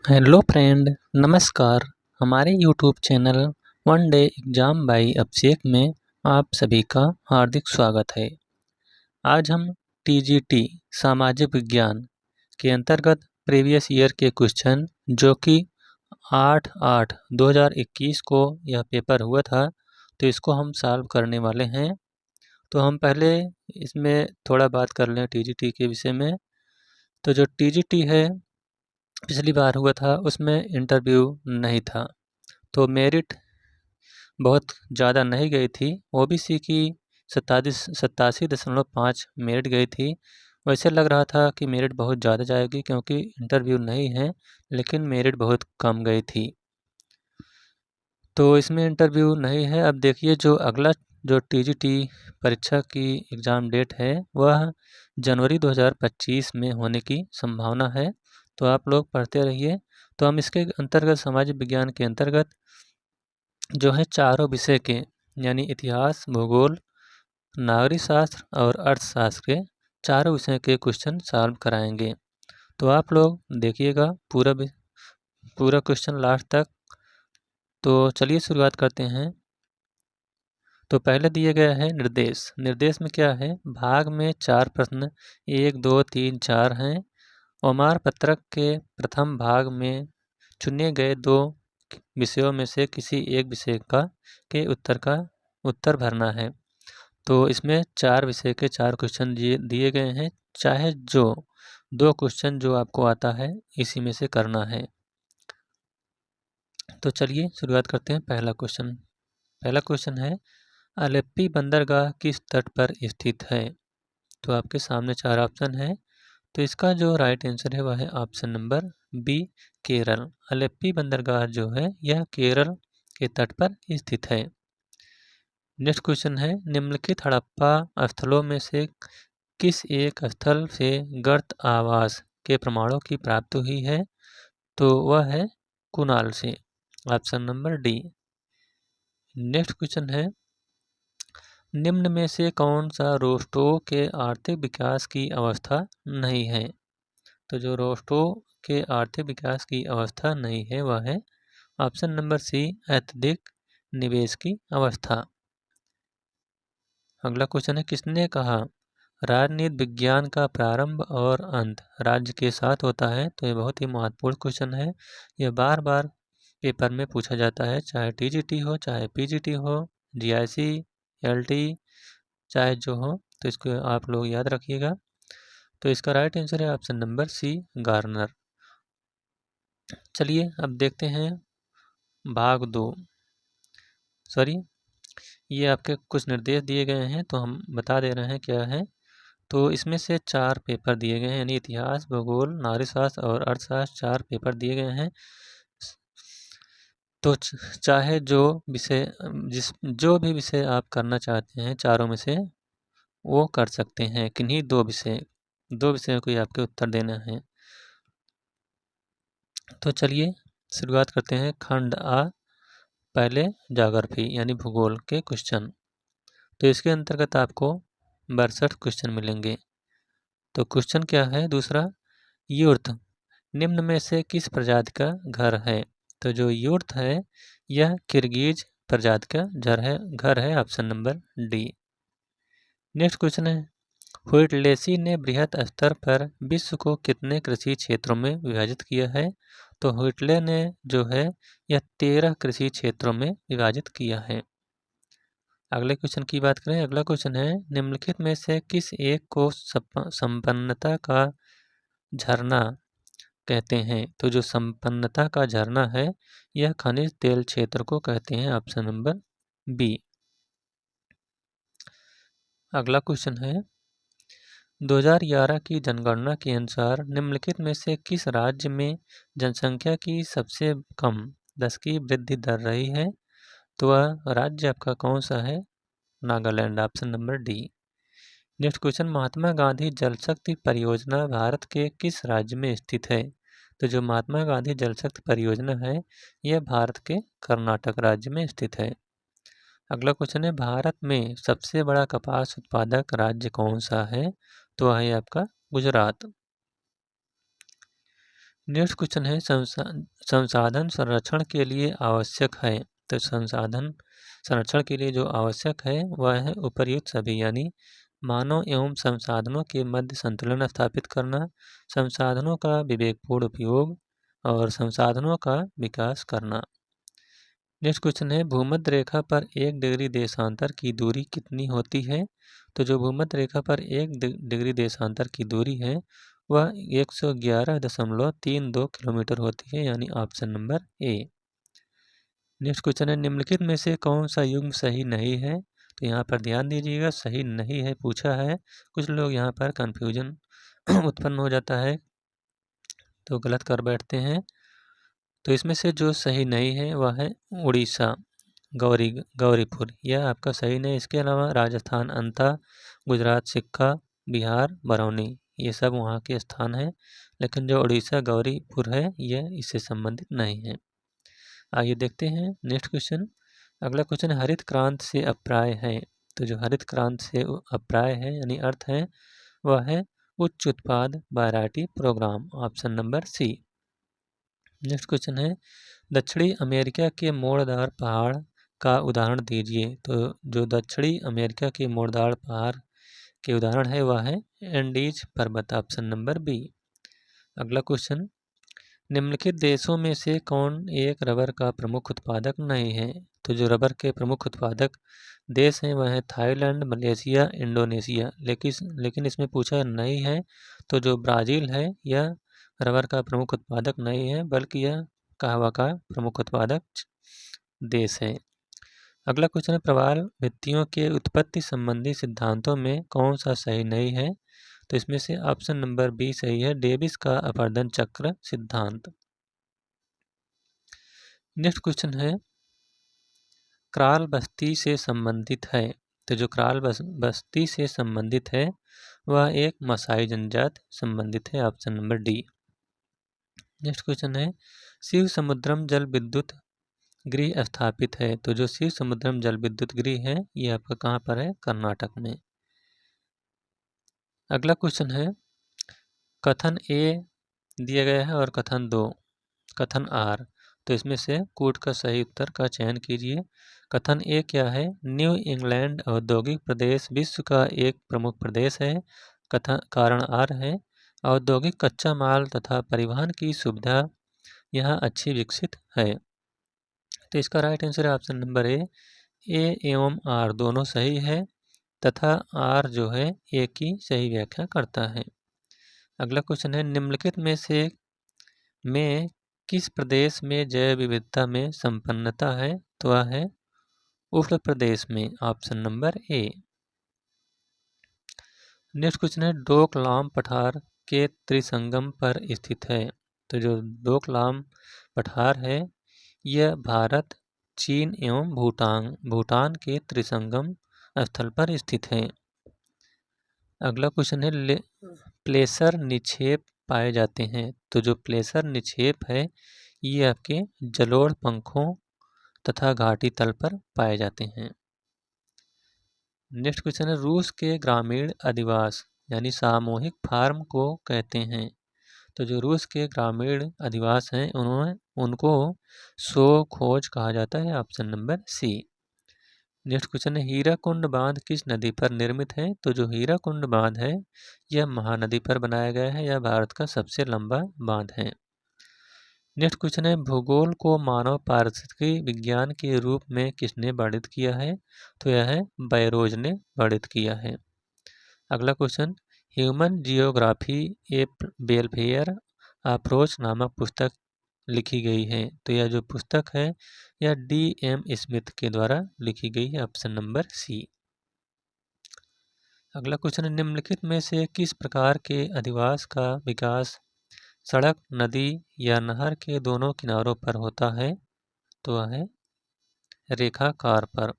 Hello friend, नमस्कार। हमारे YouTube channel one day exam by Abhishek में आप सभी का हार्दिक स्वागत है। आज हम टीजीटी सामाजिक विज्ञान के अंतर्गत प्रीवियस ईयर के क्वेश्चन जो कि 8/8/2021 को यह पेपर हुआ था, तो इसको हम सॉल्व करने वाले हैं। तो हम पहले इसमें थोड़ा बात कर लें टीजीटी के विषय में। तो जो टीजीटी है पिछली बार हुआ था उसमें इंटरव्यू नहीं था, तो मेरिट बहुत ज़्यादा नहीं गई थी। ओबीसी की 87.5 मेरिट गई थी। वैसे लग रहा था कि मेरिट बहुत ज़्यादा जाएगी क्योंकि इंटरव्यू नहीं है, लेकिन मेरिट बहुत कम गई थी। तो इसमें इंटरव्यू नहीं है। अब देखिए जो अगला जो टीजीटी परीक्षा की एग्ज़ाम डेट है वह जनवरी 2025 में होने की संभावना है। तो आप लोग पढ़ते रहिए। तो हम इसके अंतर्गत सामाजिक विज्ञान के अंतर्गत जो है चारों विषय के यानी इतिहास, भूगोल, नागरिक शास्त्र और अर्थशास्त्र के चारों विषय के क्वेश्चन सॉल्व कराएंगे। तो आप लोग देखिएगा पूरा क्वेश्चन लास्ट तक। तो चलिए शुरुआत करते हैं। तो पहले दिए गए हैं निर्देश में क्या है, भाग में 4 प्रश्न 1, 2, 3, 4 हैं। ओमार पत्रक के प्रथम भाग में चुने गए 2 विषयों में से किसी एक विषय के उत्तर भरना है। तो इसमें 4 विषय के 4 क्वेश्चन दिए गए हैं, चाहे जो 2 क्वेश्चन जो आपको आता है इसी में से करना है। तो चलिए शुरुआत करते हैं। पहला क्वेश्चन है, अलेप्पी बंदरगाह किस तट पर स्थित है? तो आपके सामने 4 ऑप्शन है। तो इसका जो राइट आंसर है वह है option number B, Kerala. Alleppey बंदरगाह जो है यह केरल के तट पर स्थित है। नेक्स्ट क्वेश्चन है, निम्नलिखित हड़प्पा स्थलों में से किस एक स्थल से गर्त आवास के प्रमाणों की प्राप्ति हुई है? तो वह है कुनाल से, option number D. Next question है, निम्न में से कौन सा रोस्टोव के आर्थिक विकास की अवस्था नहीं है? तो जो रोस्टोव के आर्थिक विकास की अवस्था नहीं है वह है ऑप्शन नंबर सी, अत्यधिक निवेश की अवस्था। अगला क्वेश्चन है, किसने कहा राजनीति विज्ञान का प्रारंभ और अंत राज्य के साथ होता है? तो ये बहुत ही महत्वपूर्ण क्वेश्चन है। यह बार बार पेपर में पूछा जाता है, चाहे टीजीटी हो, चाहे पीजीटी हो, जीआईसी, एलटी, चाहे जो हो। तो इसको आप लोग याद रखिएगा। तो इसका राइट आंसर है ऑप्शन नंबर सी, गार्नर। चलिए अब देखते हैं भाग 2। ये आपके कुछ निर्देश दिए गए हैं, तो हम बता दे रहे हैं क्या है। तो इसमें से 4 पेपर दिए गए हैं, यानी इतिहास, भूगोल, नागरिक शास्त्र और अर्थशास्त्र 4 पेपर दिए गए हैं। तो चाहे जो भी विषय आप करना चाहते हैं चारों में से वो कर सकते हैं। किन्हीं 2 विषयों को आपके उत्तर देना है। तो चलिए शुरुआत करते हैं। खंड आ, पहले ज्योग्राफी यानी भूगोल के क्वेश्चन। तो इसके अंतर्गत आपको 62 क्वेश्चन मिलेंगे। तो क्वेश्चन क्या है दूसरा, यूर्त निम्न में से किस प्रजाति का घर है? तो जो यूर्त है यह किर्गिज प्रजाति का घर है, option number D. Next question है, हुइटलेसी ने बृहत स्तर पर विश्व को कितने कृषि क्षेत्रों में विभाजित किया है? तो हुइटले ने जो है यह 13 कृषि क्षेत्रों में विभाजित किया है। अगले क्वेश्चन की बात करें। अगला क्वेश्चन है, निम्नलिखित में से किस एक को संपन्नता का झरना कहते हैं? तो जो संपन्नता का झरना है यह खनिज तेल क्षेत्र को कहते हैं, ऑप्शन नंबर बी। अगला क्वेश्चन है, 2011 की जनगणना के अनुसार निम्नलिखित में से किस राज्य में जनसंख्या की सबसे कम 10 की वृद्धि दर रही है? तो वह राज्य आपका कौन सा है? Nagaland, option number D. Next question, Mahatma Gandhi जल शक्ति परियोजना भारत के किस राज्य में स्थित है? तो जो महात्मा गांधी जल शक्ति परियोजना है यह भारत के कर्नाटक राज्य में स्थित है। अगला क्वेश्चन है, भारत में सबसे बड़ा कपास उत्पादक राज्य कौन सा है? तो वह है आपका गुजरात। नेक्स्ट क्वेश्चन है संसाधन संरक्षण के लिए आवश्यक है। तो संसाधन संरक्षण के लिए जो आवश्यक है वह है उपर्युक्त सभी, यानी मानव एवं संसाधनों के मध्य संतुलन स्थापित करना, संसाधनों का विवेकपूर्ण उपयोग और संसाधनों का विकास करना। नेक्स्ट क्वेश्चन है भूमध्य रेखा पर 1 डिग्री देशांतर की दूरी कितनी होती है। तो जो भूमध्य रेखा पर 1 डिग्री देशांतर की दूरी है वह 111.32 किलोमीटर होती है, यानी option number A. Next question है निम्नलिखित में से कौन सा युग्म सही नहीं है। तो यहाँ पर ध्यान दीजिएगा, सही नहीं है पूछा है। कुछ लोग यहाँ पर कन्फ्यूजन उत्पन्न हो जाता है तो गलत कर बैठते हैं। तो इसमें से जो सही नहीं है वह है उड़ीसा गौरीपुर, यह आपका सही नहीं। इसके अलावा राजस्थान अंता, गुजरात सिक्का, बिहार बरौनी, ये सब वहाँ के स्थान हैं, लेकिन जो उड़ीसा गौरीपुर है यह इससे संबंधित नहीं है। आइए देखते हैं नेक्स्ट क्वेश्चन। अगला क्वेश्चन हरित क्रांति से अप्राय है। तो जो हरित क्रांति से अप्राय है यानी अर्थ है वह है उच्च उत्पाद variety programme, option number C. Next question है दक्षिणी अमेरिका के मोड़दार पहाड़ का उदाहरण दीजिए। तो जो दक्षिणी अमेरिका के मोड़दार पहाड़ के उदाहरण है वह है एंडीज पर्वत, ऑप्शन नंबर बी। अगला क्वेश्चन निम्नलिखित देशों में से कौन एक रबर का प्रमुख उत्पादक नहीं है। तो जो रबर के प्रमुख उत्पादक देश हैं वह है थाईलैंड, मलेशिया, इंडोनेशिया, लेकिन इसमें पूछा नहीं है। तो जो ब्राज़ील है यह रबर का प्रमुख उत्पादक नहीं है, बल्कि यह कहवा का प्रमुख उत्पादक देश है। अगला क्वेश्चन है प्रवाल भित्तियों के उत्पत्ति संबंधी सिद्धांतों में कौन सा सही नहीं है। तो इसमें से ऑप्शन नंबर बी सही है, डेविस का अपवर्तन चक्र सिद्धांत। नेक्स्ट क्वेश्चन है क्राल बस्ती से संबंधित है। तो जो क्राल बस्ती से संबंधित है वह एक मसाई जनजाति संबंधित है, option number D. Next question है शिव समुद्रम जल विद्युत गृह स्थापित है। तो जो शिव समुद्रम जल विद्युत गृह है ये आपका कहाँ पर है, कर्नाटक में। अगला क्वेश्चन है कथन ए दिया गया है और कथन आर। तो इसमें से कूट का सही उत्तर का चयन कीजिए। कथन ए क्या है, न्यू इंग्लैंड औद्योगिक प्रदेश विश्व का एक प्रमुख प्रदेश है। कथन कारण आर है औद्योगिक कच्चा माल तथा परिवहन की सुविधा यहाँ अच्छी विकसित है। तो इसका राइट आंसर है ऑप्शन नंबर ए एवं आर दोनों सही है तथा आर जो है ए की सही व्याख्या करता है। अगला क्वेश्चन है निम्नलिखित में से में किस प्रदेश में जैव विविधता में संपन्नता है। तो वह है उत्तर प्रदेश में, option number A. Next question है डोकलाम पठार के त्रिसंगम पर स्थित है। तो जो डोकलाम पठार है यह भारत, चीन एवं भूटान के त्रिसंगम स्थल पर स्थित है। अगला क्वेश्चन है प्लेसर निक्षेप पाए जाते हैं। तो जो प्लेसर निक्षेप है ये आपके जलोढ़ पंखों तथा घाटी तल पर पाए जाते हैं। नेक्स्ट क्वेश्चन है रूस के ग्रामीण अधिवास यानी सामूहिक फार्म को कहते हैं। तो जो रूस के ग्रामीण अधिवास हैं उनको सो खोज कहा जाता है, option number C. Next question है हीराकुंड बांध किस नदी पर निर्मित है। तो जो हीराकुंड बांध है यह महानदी पर बनाया गया है, यह भारत का सबसे लंबा बांध है। नेक्स्ट क्वेश्चन है भूगोल को मानव पारिस्थितिकी विज्ञान के रूप में किसने वर्णित किया है। तो यह है बैरोज ने वर्णित किया है। अगला क्वेश्चन ह्यूमन जियोग्राफी ए वेलफेयर अप्रोच नामक पुस्तक लिखी गई है। तो यह जो पुस्तक है यह D.M. स्मिथ के द्वारा लिखी गई है, ऑप्शन नंबर सी। अगला क्वेश्चन निम्नलिखित में से किस प्रकार के अधिवास का विकास सड़क, नदी या नहर के दोनों किनारों पर होता है। तो वह है रेखाकार पर।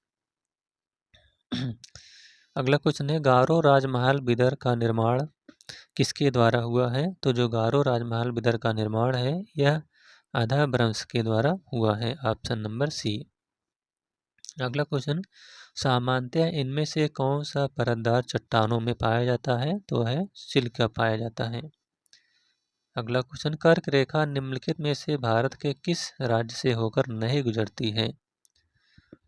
अगला क्वेश्चन है गारो राजमहल बिदर का निर्माण किसके द्वारा हुआ है। तो जो गारो राजमहल बिदर का निर्माण है यह आधाभ्रंश के द्वारा हुआ है, ऑप्शन नंबर सी। अगला क्वेश्चन सामान्यतः इनमें से कौन सा परतदार चट्टानों में पाया जाता है। तो है सिलिका पाया जाता है। अगला क्वेश्चन, कर्क रेखा निम्नलिखित में से भारत के किस राज्य से होकर नहीं गुजरती है?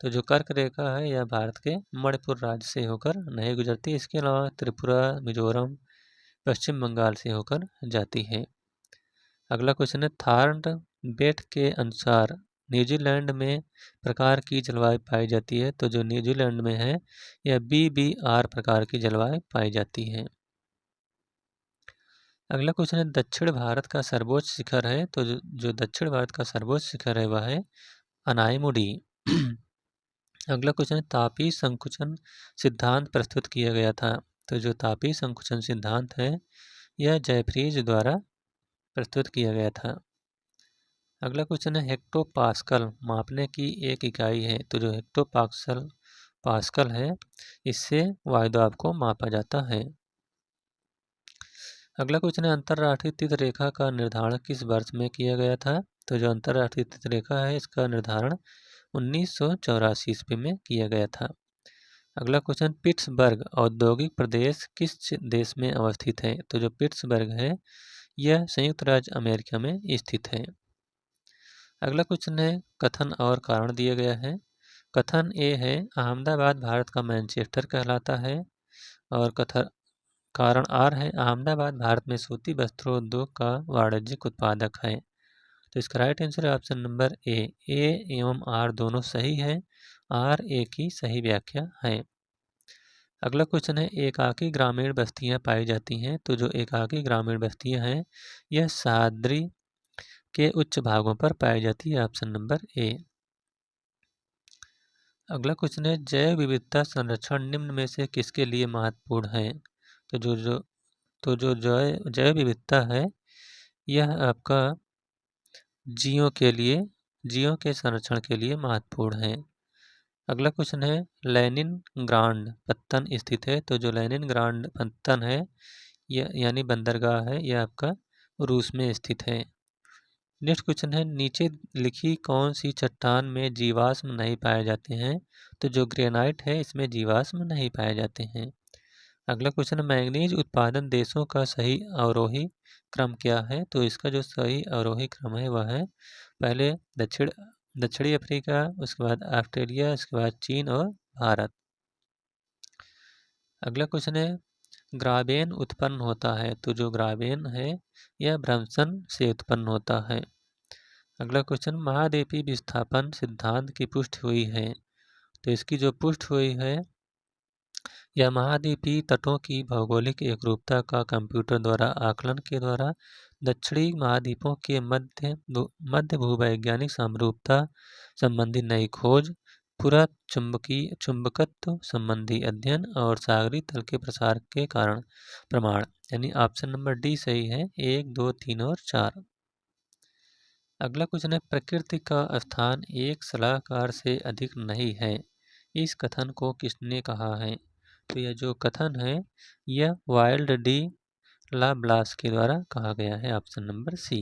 तो जो कर्क रेखा है यह भारत के मणिपुर राज्य से होकर नहीं गुजरती। इसके अलावा त्रिपुरा, मिजोरम, पश्चिम बंगाल से होकर जाती है। अगला क्वेश्चन है, थार्ड बेट के अनुसार न्यूजीलैंड में प्रकार की जलवायु पाई जाती है। तो जो न्यूजीलैंड में है यह BBR प्रकार की जलवायु पाई जाती है। अगला क्वेश्चन है, दक्षिण भारत का सर्वोच्च शिखर है। तो जो दक्षिण भारत का सर्वोच्च शिखर है वह है अनाईमुडी। अगला क्वेश्चन है, तापी संकुचन सिद्धांत प्रस्तुत किया गया था। तो जो तापी संकुचन सिद्धांत है यह जयफ्रीज द्वारा प्रस्तुत किया गया था। अगला क्वेश्चन है, हेक्टोपास्कल मापने की एक इकाई है। तो जो हेक्टोपास्कल है इससे वायुदाब को मापा जाता है। अगला क्वेश्चन है, अंतर्राष्ट्रीय तीर्थ रेखा का निर्धारण किस वर्ष में किया गया था? तो जो अंतर्राष्ट्रीय तीर्थ रेखा है इसका निर्धारण 1984 ईस्वी में किया गया था। अगला क्वेश्चन, पिट्सबर्ग औद्योगिक प्रदेश किस देश में अवस्थित है? तो जो पिट्सबर्ग है यह संयुक्त राज्य अमेरिका में स्थित है। अगला क्वेश्चन है, कथन और कारण दिया गया है। कथन ए है, अहमदाबाद भारत का मैनचेस्टर कहलाता है। और कारण आर है, अहमदाबाद भारत में सूती वस्त्रोद्योग का वाणिज्यिक उत्पादक है। तो इसका राइट आंसर है ऑप्शन नंबर ए एवं आर दोनों सही है। आर ए की सही व्याख्या है। अगला क्वेश्चन है, एकाकी ग्रामीण बस्तियां पाई जाती हैं। तो जो एकाकी ग्रामीण बस्तियां हैं यह सह्याद्री के उच्च भागों पर पाई जाती है। Option number A. अगला क्वेश्चन है, जैव विविधता संरक्षण निम्न में से किसके लिए महत्वपूर्ण है? तो जो जैव विविधता है यह आपका जीवों के संरक्षण के लिए महत्वपूर्ण है। अगला क्वेश्चन है, लेनिनग्राड पत्तन स्थित है। तो जो लेनिनग्राड पत्तन है यह यानी बंदरगाह है यह आपका रूस में स्थित है। नेक्स्ट क्वेश्चन है, नीचे लिखी कौन सी चट्टान में जीवाश्म नहीं पाए जाते हैं? तो जो ग्रेनाइट है इसमें जीवाश्म नहीं पाए जाते हैं। अगला क्वेश्चन है, मैंगनीज उत्पादन देशों का सही अवरोही क्रम क्या है? तो इसका जो सही अवरोही क्रम है वह है पहले दक्षिणी अफ्रीका, उसके बाद ऑस्ट्रेलिया, उसके बाद चीन और भारत। अगला क्वेश्चन है, ग्राबेन उत्पन्न होता है। तो जो ग्राबेन है यह भ्रंशन से उत्पन्न होता है। अगला क्वेश्चन, महाद्वीपीय विस्थापन सिद्धांत की पुष्टि हुई है। तो इसकी जो पुष्टि हुई है यह महाद्वीपीय तटों की भौगोलिक एकरूपता का कंप्यूटर द्वारा आकलन के द्वारा दक्षिणी महाद्वीपों के मध्य भूवैज्ञानिक समरूपता संबंधी नई खोज, पूरा चुंबकत्व संबंधी अध्ययन और सागरी तल के प्रसार के कारण प्रमाण, यानी ऑप्शन नंबर डी सही है। 1, 2, 3 और 4। अगला क्वेश्चन है, प्रकृति का स्थान एक सलाहकार से अधिक नहीं है। इस कथन को किसने कहा है? तो यह जो कथन है यह वाइल्ड डी ला ब्लास के द्वारा कहा गया है। Option number C.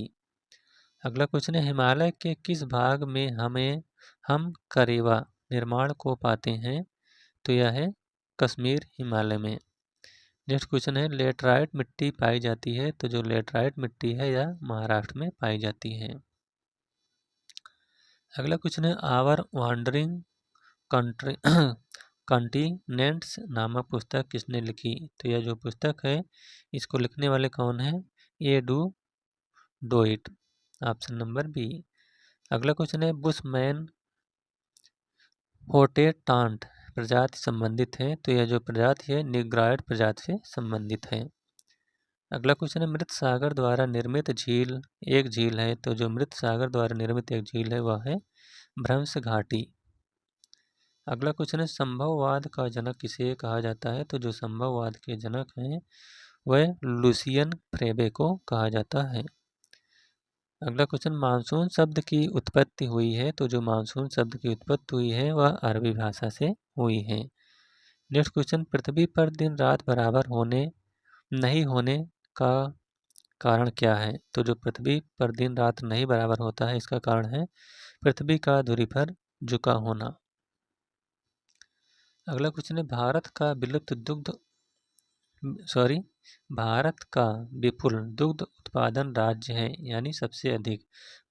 अगला क्वेश्चन है, हिमालय के किस भाग में हम करेवा निर्माण को पाते हैं? तो यह है कश्मीर हिमालय में। नेक्स्ट क्वेश्चन है, लेटराइट मिट्टी पाई जाती है। तो जो लेटराइट मिट्टी है यह महाराष्ट्र में पाई जाती है। अगला क्वेश्चन है, आवर वांडरिंग कॉन्टिनेंट्स नामक पुस्तक किसने लिखी? तो यह जो पुस्तक है इसको लिखने वाले कौन है? एडू डोइट। Option number B. अगला क्वेश्चन है, बुशमैन होटेटांट प्रजाति संबंधित है। तो यह जो प्रजाति है निग्रायड प्रजाति से संबंधित है। अगला क्वेश्चन है, मृत सागर द्वारा निर्मित झील एक झील है। तो जो मृत सागर द्वारा निर्मित एक झील है वह है भ्रंश घाटी। अगला क्वेश्चन है, संभववाद का जनक किसे कहा जाता है? तो जो संभववाद के जनक हैं वह लुसियन फ्रेबे को कहा जाता है। अगला क्वेश्चन, मानसून शब्द की उत्पत्ति हुई है। तो जो मानसून शब्द की उत्पत्ति हुई है वह अरबी भाषा से हुई है। नेक्स्ट क्वेश्चन, पृथ्वी पर दिन रात बराबर नहीं होने का कारण क्या है? तो जो पृथ्वी पर दिन रात नहीं बराबर होता है इसका कारण है पृथ्वी का धुरी पर झुका होना। अगला क्वेश्चन है, भारत का विलुप्त दुग्ध सॉरी, भारत का विपुल दुग्ध उत्पादन राज्य है, यानी सबसे अधिक।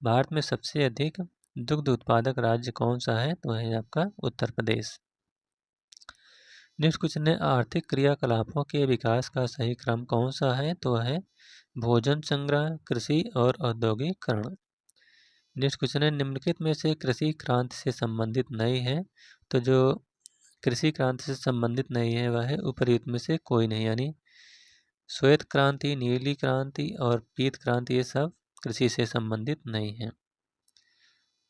भारत में सबसे अधिक दुग्ध उत्पादक राज्य कौन सा है? तो है आपका उत्तर प्रदेश। नेक्स्ट क्वेश्चन है, आर्थिक क्रियाकलापों के विकास का सही क्रम कौन सा है? तो है भोजन संग्रह, कृषि और औद्योगिकरण। नेक्स्ट क्वेश्चन है, निम्नलिखित में से कृषि क्रांति से संबंधित नहीं है। तो जो कृषि क्रांति से संबंधित नहीं है वह है उपयुक्त में से कोई नहीं, यानी श्वेत क्रांति, नीली क्रांति और पीत क्रांति ये सब कृषि से संबंधित नहीं है।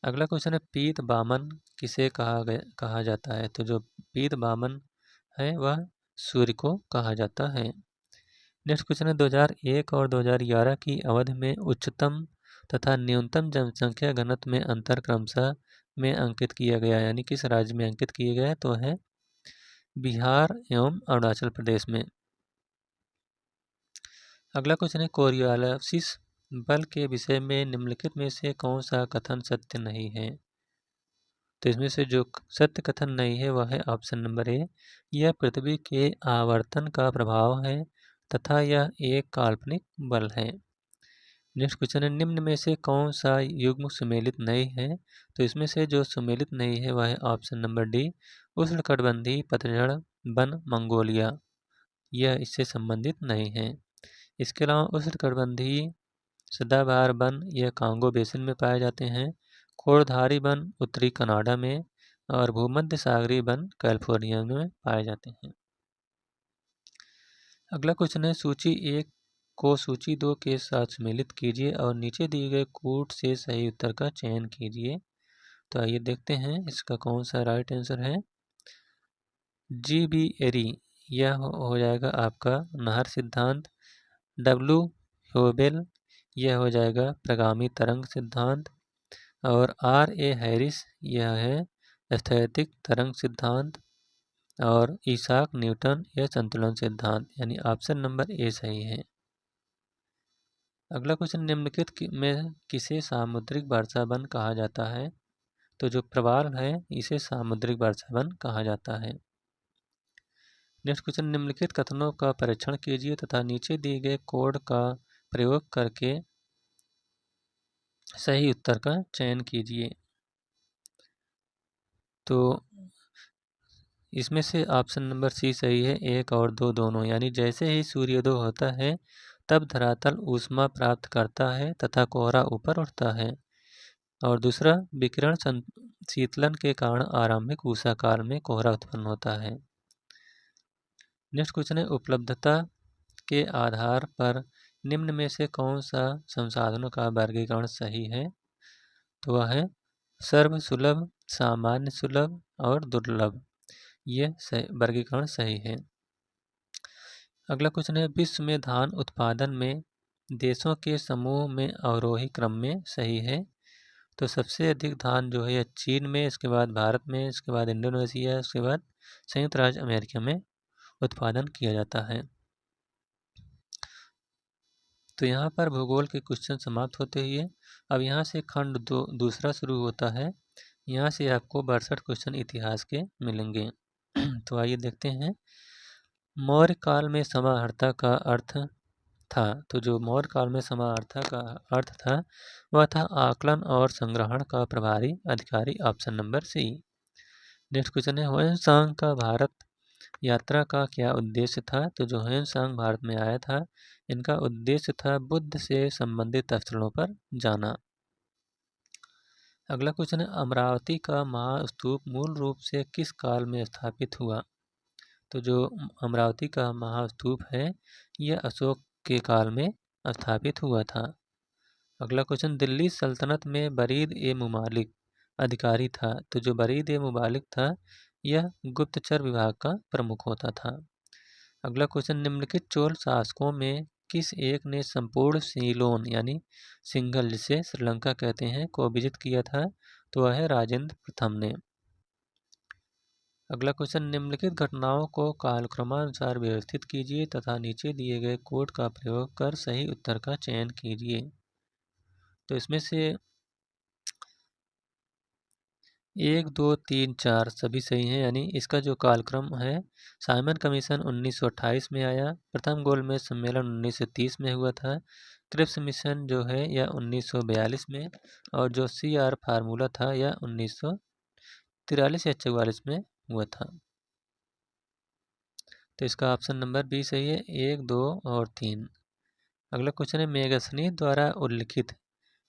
अगला क्वेश्चन है, पीत बामन किसे कहा जाता है? तो जो पीत बामन है वह सूर्य को कहा जाता है। नेक्स्ट क्वेश्चन है, 2001 और 2011 की अवधि में उच्चतम तथा न्यूनतम जनसंख्या घनत्व में अंतर क्रमशः में अंकित किया गया, यानी किस राज्य में अंकित किया गया है? तो है बिहार एवं अरुणाचल प्रदेश में। अगला क्वेश्चन है, कोरियोलिस बल के विषय में निम्नलिखित में से कौन सा कथन सत्य नहीं है? तो इसमें से जो सत्य कथन नहीं है वह है ऑप्शन नंबर ए, यह पृथ्वी के आवर्तन का प्रभाव है तथा यह एक काल्पनिक बल है। नेक्स्ट क्वेश्चन है, निम्न में से कौन सा युग्म सुमेलित नहीं है? तो इसमें से जो सुमेलित नहीं है वह है ऑप्शन नंबर डी, उष्णकटिबंधीय पतझड़ वन मंगोलिया, यह इससे संबंधित नहीं है। इसके अलावा उष्णकटिबंधीय सदाबहार वन यह कांगो बेसिन में पाए जाते हैं, खोड़धारी वन उत्तरी कनाडा में और भूमध्य सागरीय वन कैलिफोर्निया में पाए जाते हैं। अगला क्वेश्चन है, सूची 1 को सूची 2 के साथ सम्मिलित कीजिए और नीचे दिए गए कूट से सही उत्तर का चयन कीजिए। तो आइए देखते हैं इसका कौन सा राइट आंसर है। जी बी एरी, यह हो जाएगा आपका नहर सिद्धांत। डब्ल्यू ह्योबेल, यह हो जाएगा प्रगामी तरंग सिद्धांत। और आर ए हैरिस, यह है स्थैतिक तरंग सिद्धांत। और इसाक न्यूटन, यह संतुलन सिद्धांत, यानी ऑप्शन नंबर ए सही है। अगला क्वेश्चन, निम्नलिखित में किसे सामुद्रिक वर्षा वन कहा जाता है? तो जो प्रवाल है इसे सामुद्रिक वर्षा वन कहा जाता है। नेक्स्ट क्वेश्चन, निम्नलिखित कथनों का परीक्षण कीजिए तथा नीचे दिए गए कोड का प्रयोग करके सही उत्तर का चयन कीजिए। तो इसमें से ऑप्शन नंबर सी सही है, 1 और 2 दोनों, यानी जैसे ही सूर्योदय होता है तब धरातल ऊष्मा प्राप्त करता है तथा कोहरा ऊपर उठता है। और दूसरा, विकिरण शीतलन के कारण आरंभिक उषा काल में कोहरा उत्पन्न होता है। नेक्स्ट क्वेश्चन है, उपलब्धता के आधार पर निम्न में से कौन सा संसाधनों का वर्गीकरण सही है? तो वह है सर्व सुलभ, सामान्य सुलभ और दुर्लभ, यह वर्गीकरण सही है। अगला क्वेश्चन है, विश्व में धान उत्पादन में देशों के समूह में अवरोही क्रम में सही है? तो सबसे अधिक धान जो है चीन में, इसके बाद भारत में, इसके बाद इंडोनेशिया, इसके बाद संयुक्त राज्य अमेरिका में उत्पादन किया जाता है। तो यहाँ पर भूगोल के क्वेश्चन समाप्त होते हुए अब यहाँ से खंड दूसरा शुरू होता है। यहाँ से आपको 62 क्वेश्चन इतिहास के मिलेंगे। तो आइए देखते हैं। मौर्य काल में समाहर्ता का अर्थ था। तो जो मौर्य काल में समाहर्ता का अर्थ था वह था आकलन और संग्रहण का प्रभारी अधिकारी, option number C. Next question है, ह्वेनसांग का भारत यात्रा का क्या उद्देश्य था? तो जो ह्वेनसांग भारत में आया था इनका उद्देश्य था बुद्ध से संबंधित स्थलों पर जाना। अगला क्वेश्चन है, अमरावती का महास्तूप मूल रूप से किस काल में स्थापित हुआ? तो जो अमरावती का महास्तूप है यह अशोक के काल में स्थापित हुआ था। अगला क्वेश्चन, दिल्ली सल्तनत में बरीद ए मुमालिक अधिकारी था। तो जो बरीद ए मुमालिक था यह गुप्तचर विभाग का प्रमुख होता था। अगला क्वेश्चन, निम्नलिखित चोल शासकों में किस एक ने संपूर्ण सीलोन यानी सिंघल, जिसे श्रीलंका कहते हैं, को विजित किया था? तो वह है राजेंद्र प्रथम ने। अगला क्वेश्चन, निम्नलिखित घटनाओं को कालक्रमानुसार व्यवस्थित कीजिए तथा नीचे दिए गए कोड का प्रयोग कर सही उत्तर का चयन कीजिए। तो इसमें से 1, 2, 3, 4 सभी सही हैं, यानी इसका जो कालक्रम है, साइमन कमीशन 1928 में आया, प्रथम गोलमेज सम्मेलन 1930 में हुआ था, क्रिप्स मिशन जो है यह 1942 में, और जो CR फार्मूला था यह 1943 या 44 में हुआ था। तो इसका ऑप्शन नंबर बी सही है, 1, 2 और 3। अगला क्वेश्चन है, मेगसनी द्वारा उल्लिखित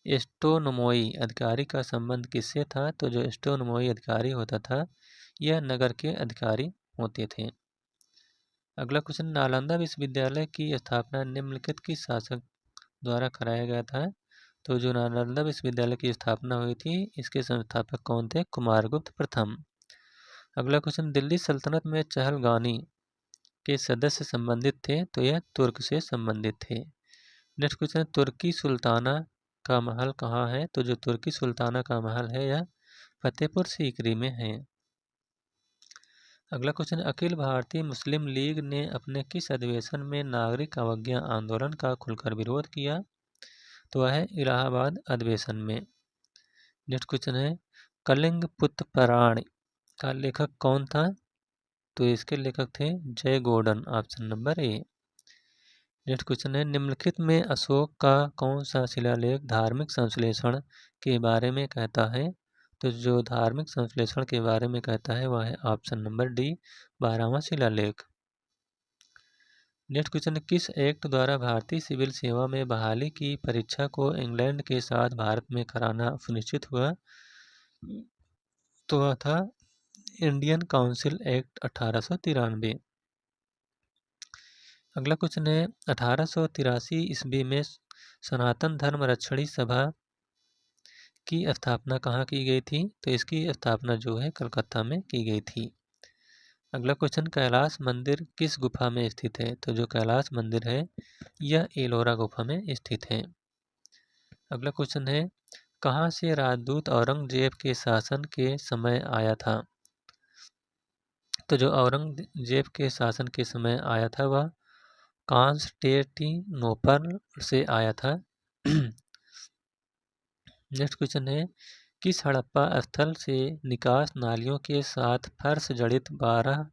एस्टोनोमोई अधिकारी का संबंध किससे था? तो जो एस्टोनोमोई अधिकारी होता था यह नगर के अधिकारी होते थे। अगला क्वेश्चन, नालंदा विश्वविद्यालय की स्थापना निम्नलिखित किस शासक द्वारा कराया गया था? तो जो नालंदा विश्वविद्यालय की स्थापना हुई थी इसके संस्थापक कौन थे? कुमारगुप्त प्रथम। अगला क्वेश्चन, दिल्ली सल्तनत में चहलगानी के सदस्य संबंधित थे? तो यह तुर्क से संबंधित थे। नेक्स्ट क्वेश्चन, तुर्की सुल्ताना का महल कहाँ है? तो जो तुर्की सुल्ताना का महल है यह फतेहपुर सीकरी में है। अगला क्वेश्चन, अखिल भारतीय मुस्लिम लीग ने अपने किस अधिवेशन में नागरिक अवज्ञा आंदोलन का खुलकर विरोध किया? तो वह है इलाहाबाद अधिवेशन में। नेक्स्ट क्वेश्चन है, कलिंग पुष्पराण का लेखक कौन था? तो इसके लेखक थे जय Gordon, option number A. Next question है, निम्नलिखित में अशोक का कौन सा शिलालेख धार्मिक संश्लेषण के बारे में कहता है? तो जो धार्मिक संश्लेषण के बारे में कहता है वह है ऑप्शन नंबर डी, 12वां शिलालेख। नेक्स्ट क्वेश्चन, किस एक्ट द्वारा भारतीय सिविल सेवा में बहाली की परीक्षा को इंग्लैंड के साथ भारत में कराना सुनिश्चित हुआ? तो वह था इंडियन काउंसिल एक्ट 1893। अगला क्वेश्चन है, 1883 ईस्वी में सनातन धर्म रक्षणी सभा की स्थापना कहाँ की गई थी? तो इसकी स्थापना जो है कलकत्ता में की गई थी। अगला क्वेश्चन, कैलाश मंदिर किस गुफा में स्थित है? तो जो कैलाश मंदिर है यह एलोरा गुफा में स्थित है। अगला क्वेश्चन है, कहाँ से राजदूत औरंगजेब के शासन के समय आया था? तो जो औरंगजेब के शासन के समय आया था वह कॉन्स्टेंटिनोपल से आया था। नेक्स्ट क्वेश्चन है, किस हड़प्पा स्थल से निकास नालियों के साथ फर्श जड़ित 12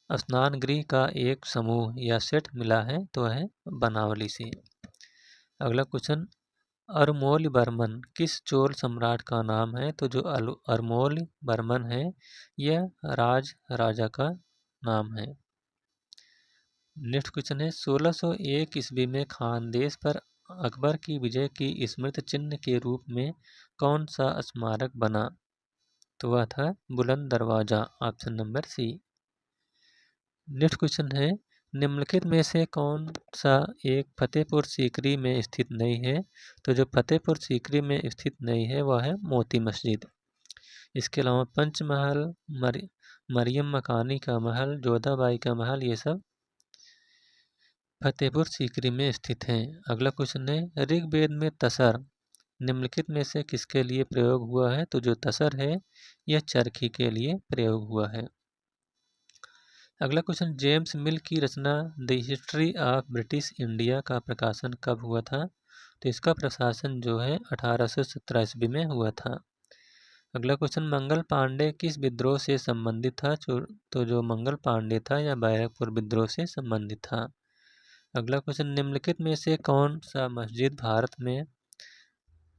स्नान गृह का एक समूह या सेट मिला है? तो है बनावली से। अगला क्वेश्चन, अरमोल-वर्मन किस चोल सम्राट का नाम है? तो जो अरमोल-वर्मन है यह राजा का नाम है। नेक्स्ट क्वेश्चन है, 1601 ईस्वी में खानदेश पर अकबर की विजय की स्मृति चिन्ह के रूप में कौन सा स्मारक बना? तो वह था Buland Darwaza, option number C. Next question है, निम्नलिखित में से कौन सा एक फतेहपुर सीकरी में स्थित नहीं है? तो जो फतेहपुर सीकरी में स्थित नहीं है वह है मोती मस्जिद। इसके अलावा पंचमहल, मरियम मकानी का महल, जोधाबाई का महल, ये सब फतेहपुर सीकरी में स्थित हैं। अगला क्वेश्चन है, ऋग्वेद में तसर निम्नलिखित में से किसके लिए प्रयोग हुआ है? तो जो तसर है यह चरखी के लिए प्रयोग हुआ है। अगला क्वेश्चन, जेम्स मिल की रचना the history of British India का प्रकाशन कब हुआ था? तो इसका प्रकाशन जो है 1817 ईस्वी में हुआ था। अगला क्वेश्चन, मंगल पांडे किस विद्रोह से संबंधित था? तो जो मंगल पांडे था यह बैरकपुर विद्रोह से संबंधित था। अगला क्वेश्चन, निम्नलिखित में से कौन सा मस्जिद भारत में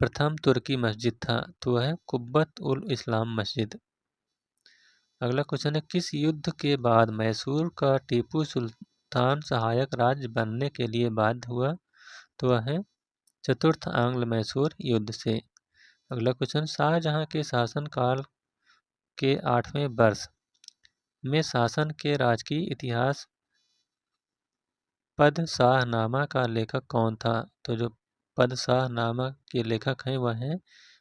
प्रथम तुर्की मस्जिद था? तो वह है कुब्बत उल इस्लाम मस्जिद। अगला क्वेश्चन है, किस युद्ध के बाद मैसूर का टीपू सुल्तान सहायक राज्य बनने के लिए बाध्य हुआ? तो वह है चतुर्थ आंग्ल मैसूर युद्ध से। अगला क्वेश्चन, शाहजहां के शासनकाल के 8वें वर्ष में शासन के राजकीय इतिहास पदशाहनामा का लेखक कौन था? तो जो पदशाहनामा के लेखक हैं वह हैं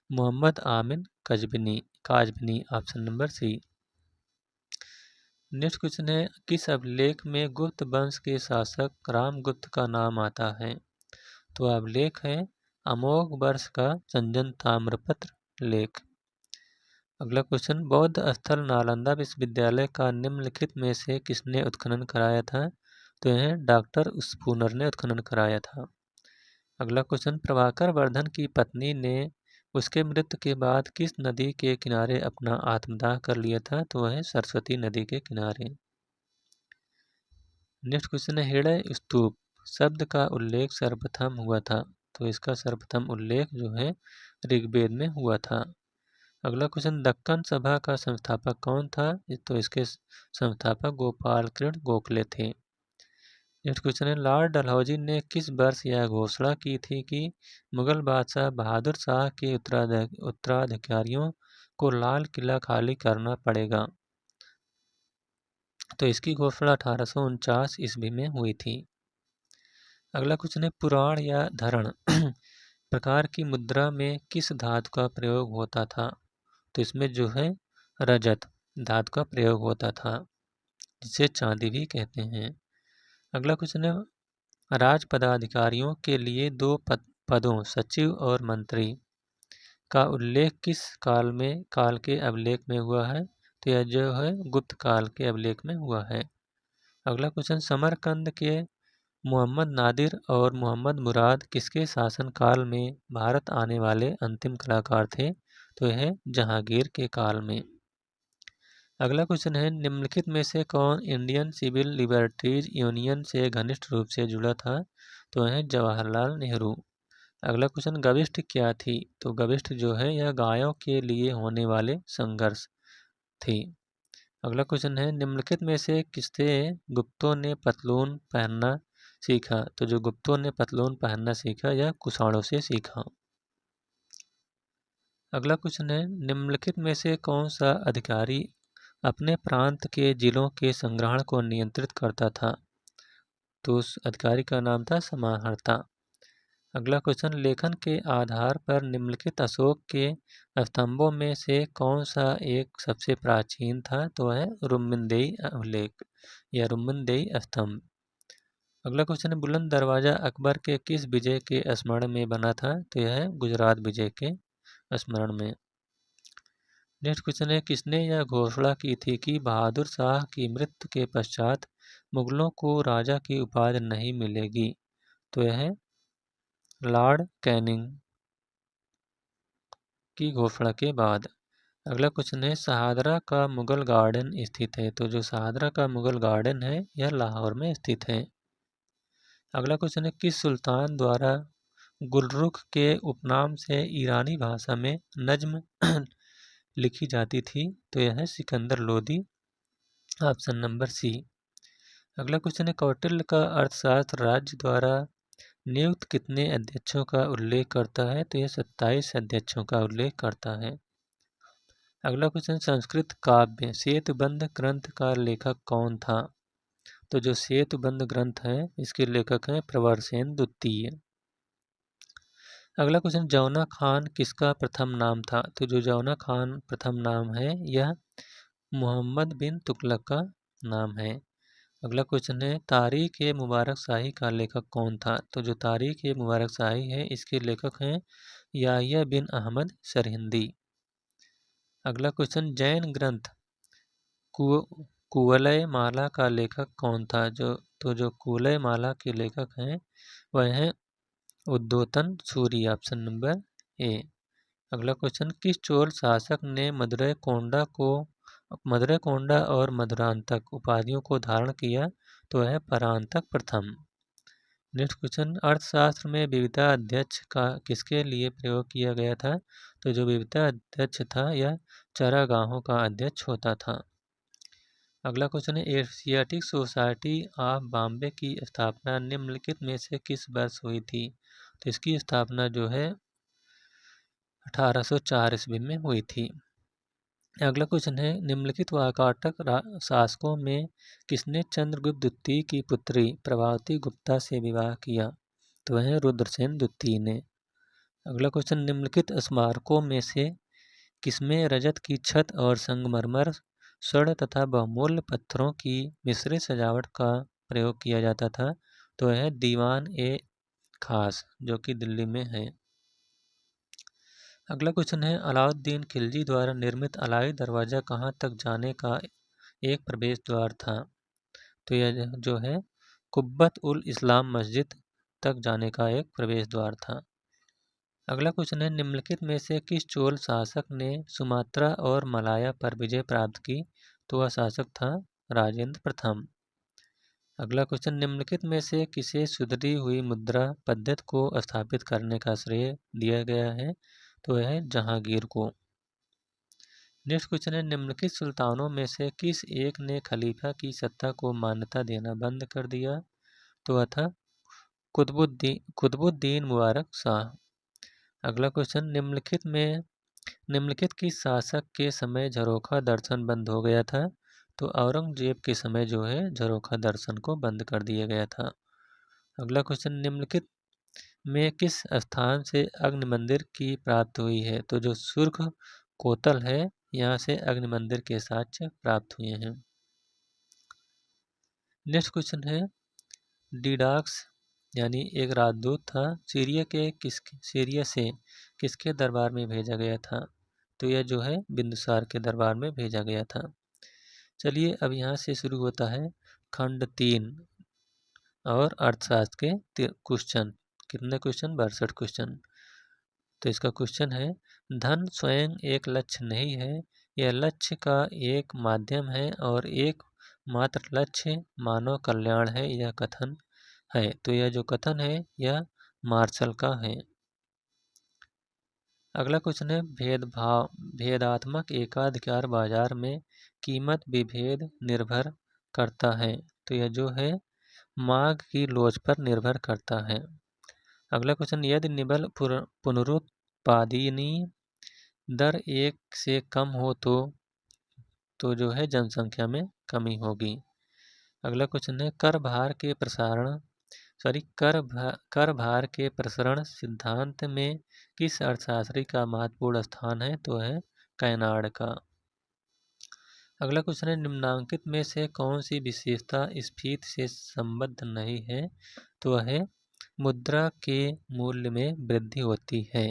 Muhammad Amin Qazvini, option number C. Next question है, किस अभिलेख में गुप्त वंश के शासक रामगुप्त का नाम आता है? तो अभिलेख है अमोघ वर्ष का संजन ताम्रपत्र लेख। अगला क्वेश्चन, बौद्ध स्थल नालंदा विश्वविद्यालय का निम्नलिखित में से किसने उत्खनन कराया था? तो यह डॉक्टर स्पूनर ने उत्खनन कराया था। अगला क्वेश्चन, प्रभाकर वर्धन की पत्नी ने उसके मृत्यु के बाद किस नदी के किनारे अपना आत्मदाह कर लिया था? तो वह सरस्वती नदी के किनारे। नेक्स्ट क्वेश्चन है, हेडय स्तूप शब्द का उल्लेख सर्वप्रथम हुआ था? तो इसका सर्वप्रथम उल्लेख जो है ऋग्वेद में हुआ था। अगला क्वेश्चन, दक्कन सभा का संस्थापक कौन था? तो इसके संस्थापक गोपाल कृष्ण गोखले थे। नेक्स्ट क्वेश्चन है, लॉर्ड डलहौजी ने किस वर्ष यह घोषणा की थी कि मुगल बादशाह बहादुर शाह के उत्तराधिकारियों को लाल किला खाली करना पड़ेगा? तो इसकी घोषणा 1849 ईस्वी में हुई थी। अगला क्वेश्चन है, पुराण या धरण प्रकार की मुद्रा में किस धातु का प्रयोग होता था? तो इसमें जो है रजत धातु का प्रयोग होता था, जिसे चांदी भी कहते हैं। अगला क्वेश्चन है, राज पदाधिकारियों के लिए दो पदों सचिव और मंत्री का उल्लेख किस काल के अभिलेख में हुआ है? तो यह जो है गुप्त काल के अभिलेख में हुआ है। अगला क्वेश्चन, समरकंद के मोहम्मद नादिर और मोहम्मद मुराद किसके शासनकाल में भारत आने वाले अंतिम कलाकार थे? तो यह जहांगीर के काल में। अगला क्वेश्चन है, निम्नलिखित में से कौन इंडियन सिविल लिबर्टीज यूनियन से घनिष्ठ रूप से जुड़ा था? तो यह जवाहरलाल नेहरू। अगला क्वेश्चन, गविष्ठ क्या थी? तो गविष्ठ जो है यह गायों के लिए होने वाले संघर्ष थी। अगला क्वेश्चन है, निम्नलिखित में से किससे गुप्तों ने पतलून पहनना सीखा? तो जो गुप्तों ने पतलून पहनना सीखा यह कुषाणों से सीखा। अगला क्वेश्चन है, निम्नलिखित में से कौन सा अधिकारी अपने प्रांत के जिलों के संग्रहण को नियंत्रित करता था? तो उस अधिकारी का नाम था समाहर्ता। अगला क्वेश्चन, लेखन के आधार पर निम्नलिखित अशोक के स्तंभों में से कौन सा एक सबसे प्राचीन था? तो है रुम्मदेई अभिलेख या रुम्मदेई स्तंभ। अगला क्वेश्चन है, बुलंद दरवाजा अकबर के किस विजय के स्मरण में बना था? तो यह है गुजरात विजय के स्मरण में। नेक्स्ट क्वेश्चन है, किसने यह घोषणा की थी कि बहादुर शाह की मृत्यु के पश्चात मुगलों को राजा की उपाधि नहीं मिलेगी? तो यह है लॉर्ड कैनिंग की घोषणा के बाद। अगला क्वेश्चन है, शहादरा का मुगल गार्डन स्थित है? तो जो शहादरा का मुगल गार्डन है यह लाहौर में स्थित है। अगला क्वेश्चन है, किस सुल्तान द्वारा गुलरुख के उपनाम से ईरानी भाषा में नज्म लिखी जाती थी? तो यह है Sikandar Lodi, option number C. अगला क्वेश्चन है, कौटिल्य का अर्थशास्त्र राज्य द्वारा नियुक्त कितने अध्यक्षों का उल्लेख करता है? तो यह 27 अध्यक्षों का उल्लेख करता है। अगला क्वेश्चन, संस्कृत काव्य सेतुबंध ग्रंथ का लेखक कौन था? तो जो सेतुबंध ग्रंथ है इसके लेखक हैं प्रवरसेन द्वितीय। अगला क्वेश्चन, जौना खान किसका प्रथम नाम था? तो जो जौना खान प्रथम नाम है यह मोहम्मद बिन तुगलक का नाम है। अगला क्वेश्चन है, तारीख ए मुबारक शाही का लेखक कौन था? तो जो तारीख ए मुबारक शाही है इसके लेखक हैं याह्या बिन अहमद सरहिंदी। अगला क्वेश्चन, जैन ग्रंथ कुवलय माला का लेखक कौन था? जो कुवलय माला के लेखक हैं वह हैं Udyotan Suri, option number A. अगला क्वेश्चन, किस चोल शासक ने मदुरै कोंडा और मधुरांतक उपाधियों को धारण किया? तो वह परांतक प्रथम। नेक्स्ट क्वेश्चन, अर्थशास्त्र में विविधता अध्यक्ष का किसके लिए प्रयोग किया गया था? तो जो विविधता अध्यक्ष था यह चरागाहों का अध्यक्ष होता था। अगला क्वेश्चन है, एशियाटिक सोसाइटी ऑफ बॉम्बे की स्थापना निम्नलिखित में से किस वर्ष हुई थी? तो इसकी स्थापना जो है 1804 ईस्वी में हुई थी। अगला क्वेश्चन है, निम्नलिखित वाकाटक शासकों में किसने चंद्रगुप्त द्वितीय की पुत्री प्रभावती गुप्ता से विवाह किया? तो वह रुद्रसेन द्वितीय ने। अगला क्वेश्चन, निम्नलिखित स्मारकों में से किसमें रजत की छत और संगमरमर स्वर्ण तथा बहुमूल्य पत्थरों की मिश्रित सजावट का प्रयोग किया जाता था? तो यह दीवान ए खास जो कि दिल्ली में है। अगला क्वेश्चन है, अलाउद्दीन खिलजी द्वारा निर्मित अलाई दरवाज़ा कहाँ तक जाने का एक प्रवेश द्वार था? तो यह जो है कुब्बत उल इस्लाम मस्जिद तक जाने का एक प्रवेश द्वार था। अगला क्वेश्चन है, निम्नलिखित में से किस चोल शासक ने सुमात्रा और मलाया पर विजय प्राप्त की? तो वह शासक था राजेंद्र प्रथम। अगला क्वेश्चन, निम्नलिखित में से किसे सुधरी हुई मुद्रा पद्धति को स्थापित करने का श्रेय दिया गया है? तो यह है जहांगीर को। नेक्स्ट क्वेश्चन है, निम्नलिखित सुल्तानों में से किस एक ने खलीफा की सत्ता को मान्यता देना बंद कर दिया? तो वह था कुतुबुद्दीन मुबारक शाह। अगला क्वेश्चन, निम्नलिखित किस शासक के समय झरोखा दर्शन बंद हो गया था? तो औरंगजेब के समय जो है झरोखा दर्शन को बंद कर दिया गया था। अगला क्वेश्चन, निम्नलिखित में किस स्थान से अग्नि मंदिर की प्राप्त हुई है? तो जो सुर्ख कोतल है, यहाँ से अग्नि मंदिर के साक्ष्य प्राप्त हुए हैं। नेक्स्ट क्वेश्चन है, डिडाक्स यानी एक राजदूत था, सीरिया से किसके दरबार में भेजा गया था? तो यह जो है बिंदुसार के दरबार में भेजा गया था। चलिए अब यहाँ से शुरू होता है खंड 3 और अर्थशास्त्र के क्वेश्चन। कितने क्वेश्चन? 62 क्वेश्चन। तो इसका क्वेश्चन है, धन स्वयं एक लक्ष्य नहीं है, यह लक्ष्य का एक माध्यम है और एक मात्र लक्ष्य मानव कल्याण है, यह कथन है। तो यह जो कथन है यह मार्शल का है। अगला क्वेश्चन है, भेदात्मक एकाधिकार बाजार में कीमत विभेद निर्भर करता है। तो यह जो है मांग की लोच पर निर्भर करता है। अगला क्वेश्चन, यदि निबल पुनरुत्पादनी दर 1 से कम हो तो जो है जनसंख्या में कमी होगी। अगला क्वेश्चन है, कर भार के प्रसरण सिद्धांत में किस अर्थशास्त्री का महत्वपूर्ण स्थान है? तो है कैनाड का। अगला क्वेश्चन है, निम्नांकित में से कौन सी विशेषता स्फीति से संबद्ध नहीं है? तो है मुद्रा के मूल्य में वृद्धि होती है।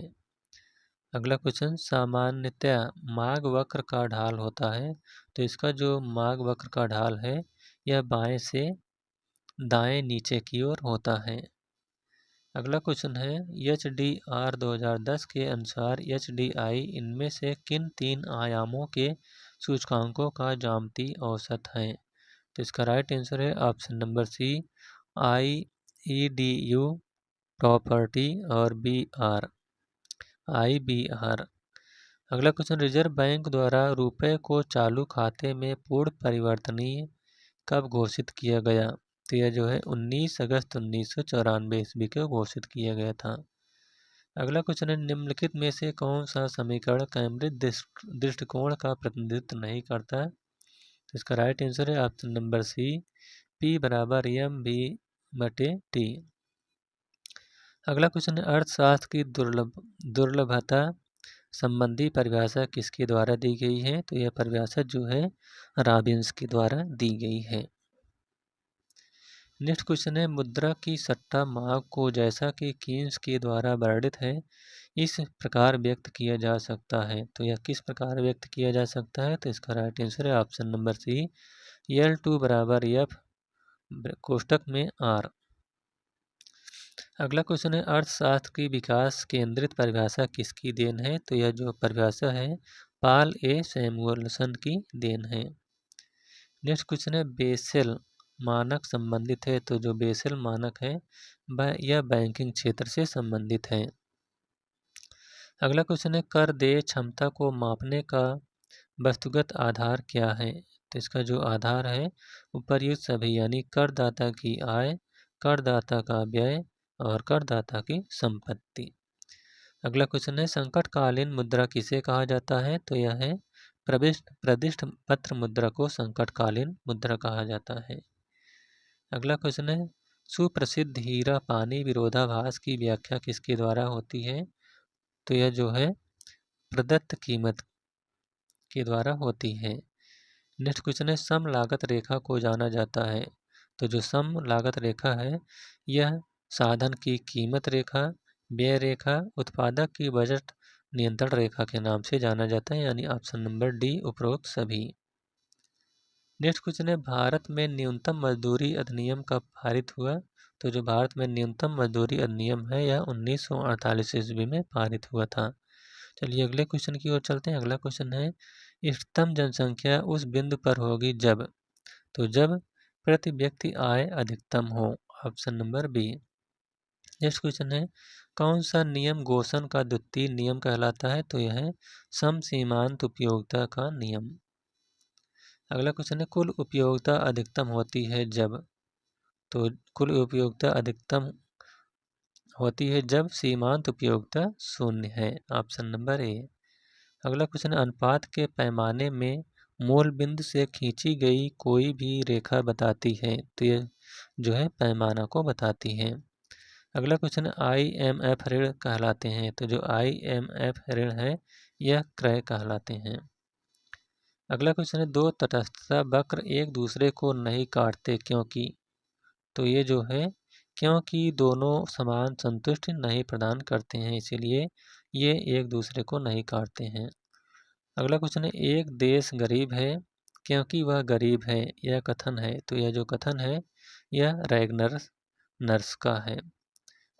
अगला क्वेश्चन, सामान्यतया माग वक्र का ढाल होता है, तो इसका जो माग वक्र का ढाल है यह बाएं से दाएं नीचे की ओर होता है। अगला क्वेश्चन है, HDR 2010 के अनुसार HDI इनमें से किन 3 आयामों के सूचकांकों का ज्यामितीय औसत है? तो इसका राइट आंसर है option number C, IEDU, property और IBR। अगला क्वेश्चन, रिजर्व बैंक द्वारा रुपए को चालू खाते में पूर्ण परिवर्तनीय कब घोषित किया गया? तो यह जो है 19 अगस्त 1994 ईस्वी को घोषित किया गया था। अगला क्वेश्चन है, निम्नलिखित में से कौन सा समीकरण कैम्ब्रिज दृष्टिकोण का प्रतिनिधित्व नहीं करता? तो इसका राइट आंसर है ऑप्शन नंबर सी, P बराबर mv/t। अगला क्वेश्चन है, अर्थशास्त्र की दुर्लभता संबंधी परिभाषा किसके द्वारा दी गई है? तो यह परिभाषा जो है रॉबिन्स के द्वारा दी गई है। नेक्स्ट क्वेश्चन है, मुद्रा की सट्टा मांग को जैसा कि कीन्स के द्वारा वर्णित है इस प्रकार व्यक्त किया जा सकता है। तो यह किस प्रकार व्यक्त किया जा सकता है? तो इसका राइट आंसर है ऑप्शन नंबर सी, L2 बराबर F कोष्टक में R। अगला क्वेश्चन है, अर्थशास्त्र की विकास केंद्रित परिभाषा किसकी देन है? तो यह जो परिभाषा है पॉल ए सैमुअल्सन की देन है। नेक्स्ट क्वेश्चन है, बेसेल मानक संबंधित है। तो जो बेसेल मानक है यह बैंकिंग क्षेत्र से संबंधित है। अगला क्वेश्चन है, कर देय क्षमता को मापने का वस्तुगत आधार क्या है? तो इसका जो आधार है उपर्युक्त सभी यानी करदाता की आय, करदाता का व्यय और करदाता की संपत्ति। अगला क्वेश्चन है, संकटकालीन मुद्रा किसे कहा जाता है? तो यह है प्रतिष्ठ पत्र मुद्रा को संकटकालीन मुद्रा कहा जाता है। अगला क्वेश्चन है, सुप्रसिद्ध हीरा पानी विरोधाभास की व्याख्या किसके द्वारा होती है? तो यह जो है प्रदत्त कीमत के द्वारा होती है। नेक्स्ट क्वेश्चन है, सम लागत रेखा को जाना जाता है। तो जो सम लागत रेखा है यह साधन की कीमत रेखा, व्यय रेखा, उत्पादक की बजट नियंत्रण रेखा के नाम से जाना जाता है, यानी ऑप्शन नंबर डी उपरोक्त सभी। नेक्स्ट क्वेश्चन है, भारत में न्यूनतम मजदूरी अधिनियम कब पारित हुआ? तो जो भारत में न्यूनतम मजदूरी अधिनियम है यह 1948 ईस्वी में पारित हुआ था। चलिए अगले क्वेश्चन की ओर चलते हैं। अगला क्वेश्चन है, इष्टतम जनसंख्या उस बिंदु पर होगी जब, तो जब प्रति व्यक्ति आय अधिकतम हो। Option number B. Next question है, कौन सा नियम गोसन का द्वितीय नियम कहलाता है, तो यह है सम सीमांत उपयोगिता का नियम। अगला क्वेश्चन है, कुल उपयोगिता अधिकतम होती है जब, तो कुल उपयोगिता अधिकतम होती है जब सीमांत उपयोगिता शून्य है। Option number A. अगला क्वेश्चन है, अनुपात के पैमाने में मूल बिंदु से खींची गई कोई भी रेखा बताती है, तो ये जो है पैमाना को बताती है। अगला क्वेश्चन है, IMF ऋण कहलाते हैं, तो जो IMF ऋण है यह क्रय कहलाते हैं। अगला क्वेश्चन है, दो तटस्थता वक्र एक दूसरे को नहीं काटते क्योंकि, तो ये जो है क्योंकि दोनों समान संतुष्टि नहीं प्रदान करते हैं, इसीलिए ये एक दूसरे को नहीं काटते हैं। अगला क्वेश्चन है, एक देश गरीब है क्योंकि वह गरीब है, यह कथन है, तो यह जो कथन है यह रैगनर्स का है।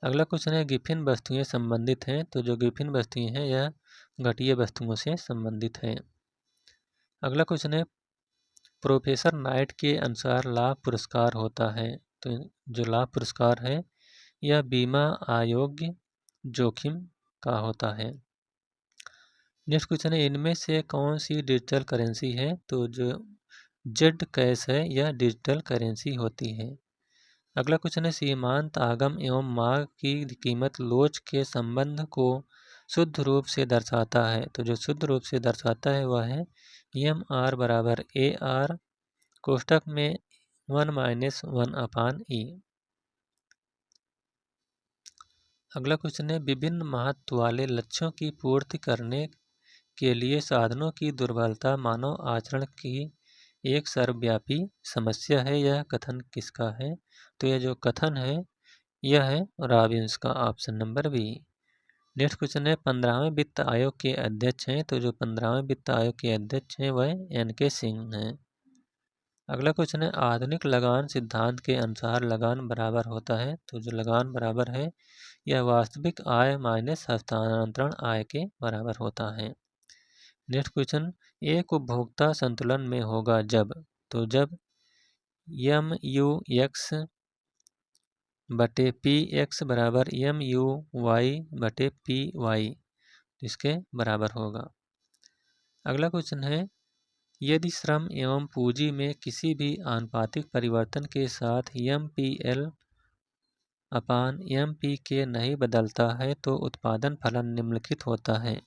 अगला क्वेश्चन है, गिफिन वस्तुएं संबंधित हैं, तो जो गिफिन वस्तुएं हैं यह घटिया वस्तुओं से संबंधित हैं। अगला क्वेश्चन है, प्रोफेसर नाइट के अनुसार लाभ पुरस्कार होता है, तो जो लाभ पुरस्कार है यह बीमा अयोग्य जोखिम का होता है। नेक्स्ट क्वेश्चन है, इनमें से कौन सी डिजिटल करेंसी है, तो जो जेड कैश है यह डिजिटल करेंसी होती है। अगला क्वेश्चन है, सीमांत आगम एवं मांग की कीमत लोच के संबंध को शुद्ध रूप से दर्शाता है, तो जो शुद्ध रूप से दर्शाता है वह है MR बराबर AR कोष्टक में 1-1/E। अगला क्वेश्चन है, विभिन्न महत्व वाले लक्ष्यों की पूर्ति करने के लिए साधनों की दुर्बलता मानव आचरण की एक सर्वव्यापी समस्या है, यह कथन किसका है, तो यह जो कथन है यह है रॉबिन्स का। Option number B. Next question है, 15वें वित्त आयोग के अध्यक्ष हैं, तो जो 15वें वित्त आयोग के अध्यक्ष हैं वह NK सिंह हैं। अगला क्वेश्चन है, आधुनिक लगान सिद्धांत के अनुसार लगान बराबर होता है, तो जो लगान बराबर है यह वास्तविक आय माइनस हस्तांतरण आय के बराबर होता है। नेक्स्ट क्वेश्चन, एक उपभोक्ता संतुलन में होगा जब, तो जब MUX बटे PX बराबर MUY बटे PY इसके बराबर होगा। अगला क्वेश्चन है, यदि श्रम एवं पूंजी में किसी भी आनुपातिक परिवर्तन के साथ MPL अपान MPK नहीं बदलता है तो उत्पादन फलन निम्नलिखित होता है,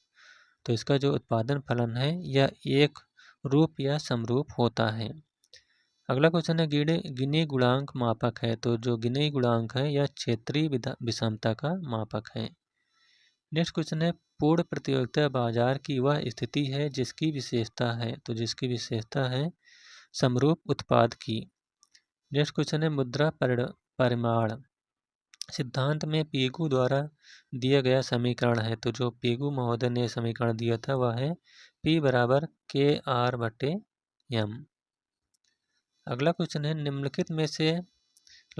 तो इसका जो उत्पादन फलन है यह एक रूप या समरूप होता है। अगला क्वेश्चन है, गिनी गुणांक मापक है, तो जो गिनी गुणांक है यह क्षेत्रीय विषमता का मापक है। नेक्स्ट क्वेश्चन है, पूर्ण प्रतियोगिता बाजार की वह स्थिति है जिसकी विशेषता है, तो जिसकी विशेषता है समरूप उत्पाद की। नेक्स्ट क्वेश्चन है, मुद्रा परिमाण सिद्धांत में पीगू द्वारा दिया गया समीकरण है, तो जो पीगू महोदय ने समीकरण दिया था वह है P बराबर KR बटे M। अगला क्वेश्चन है, निम्नलिखित में से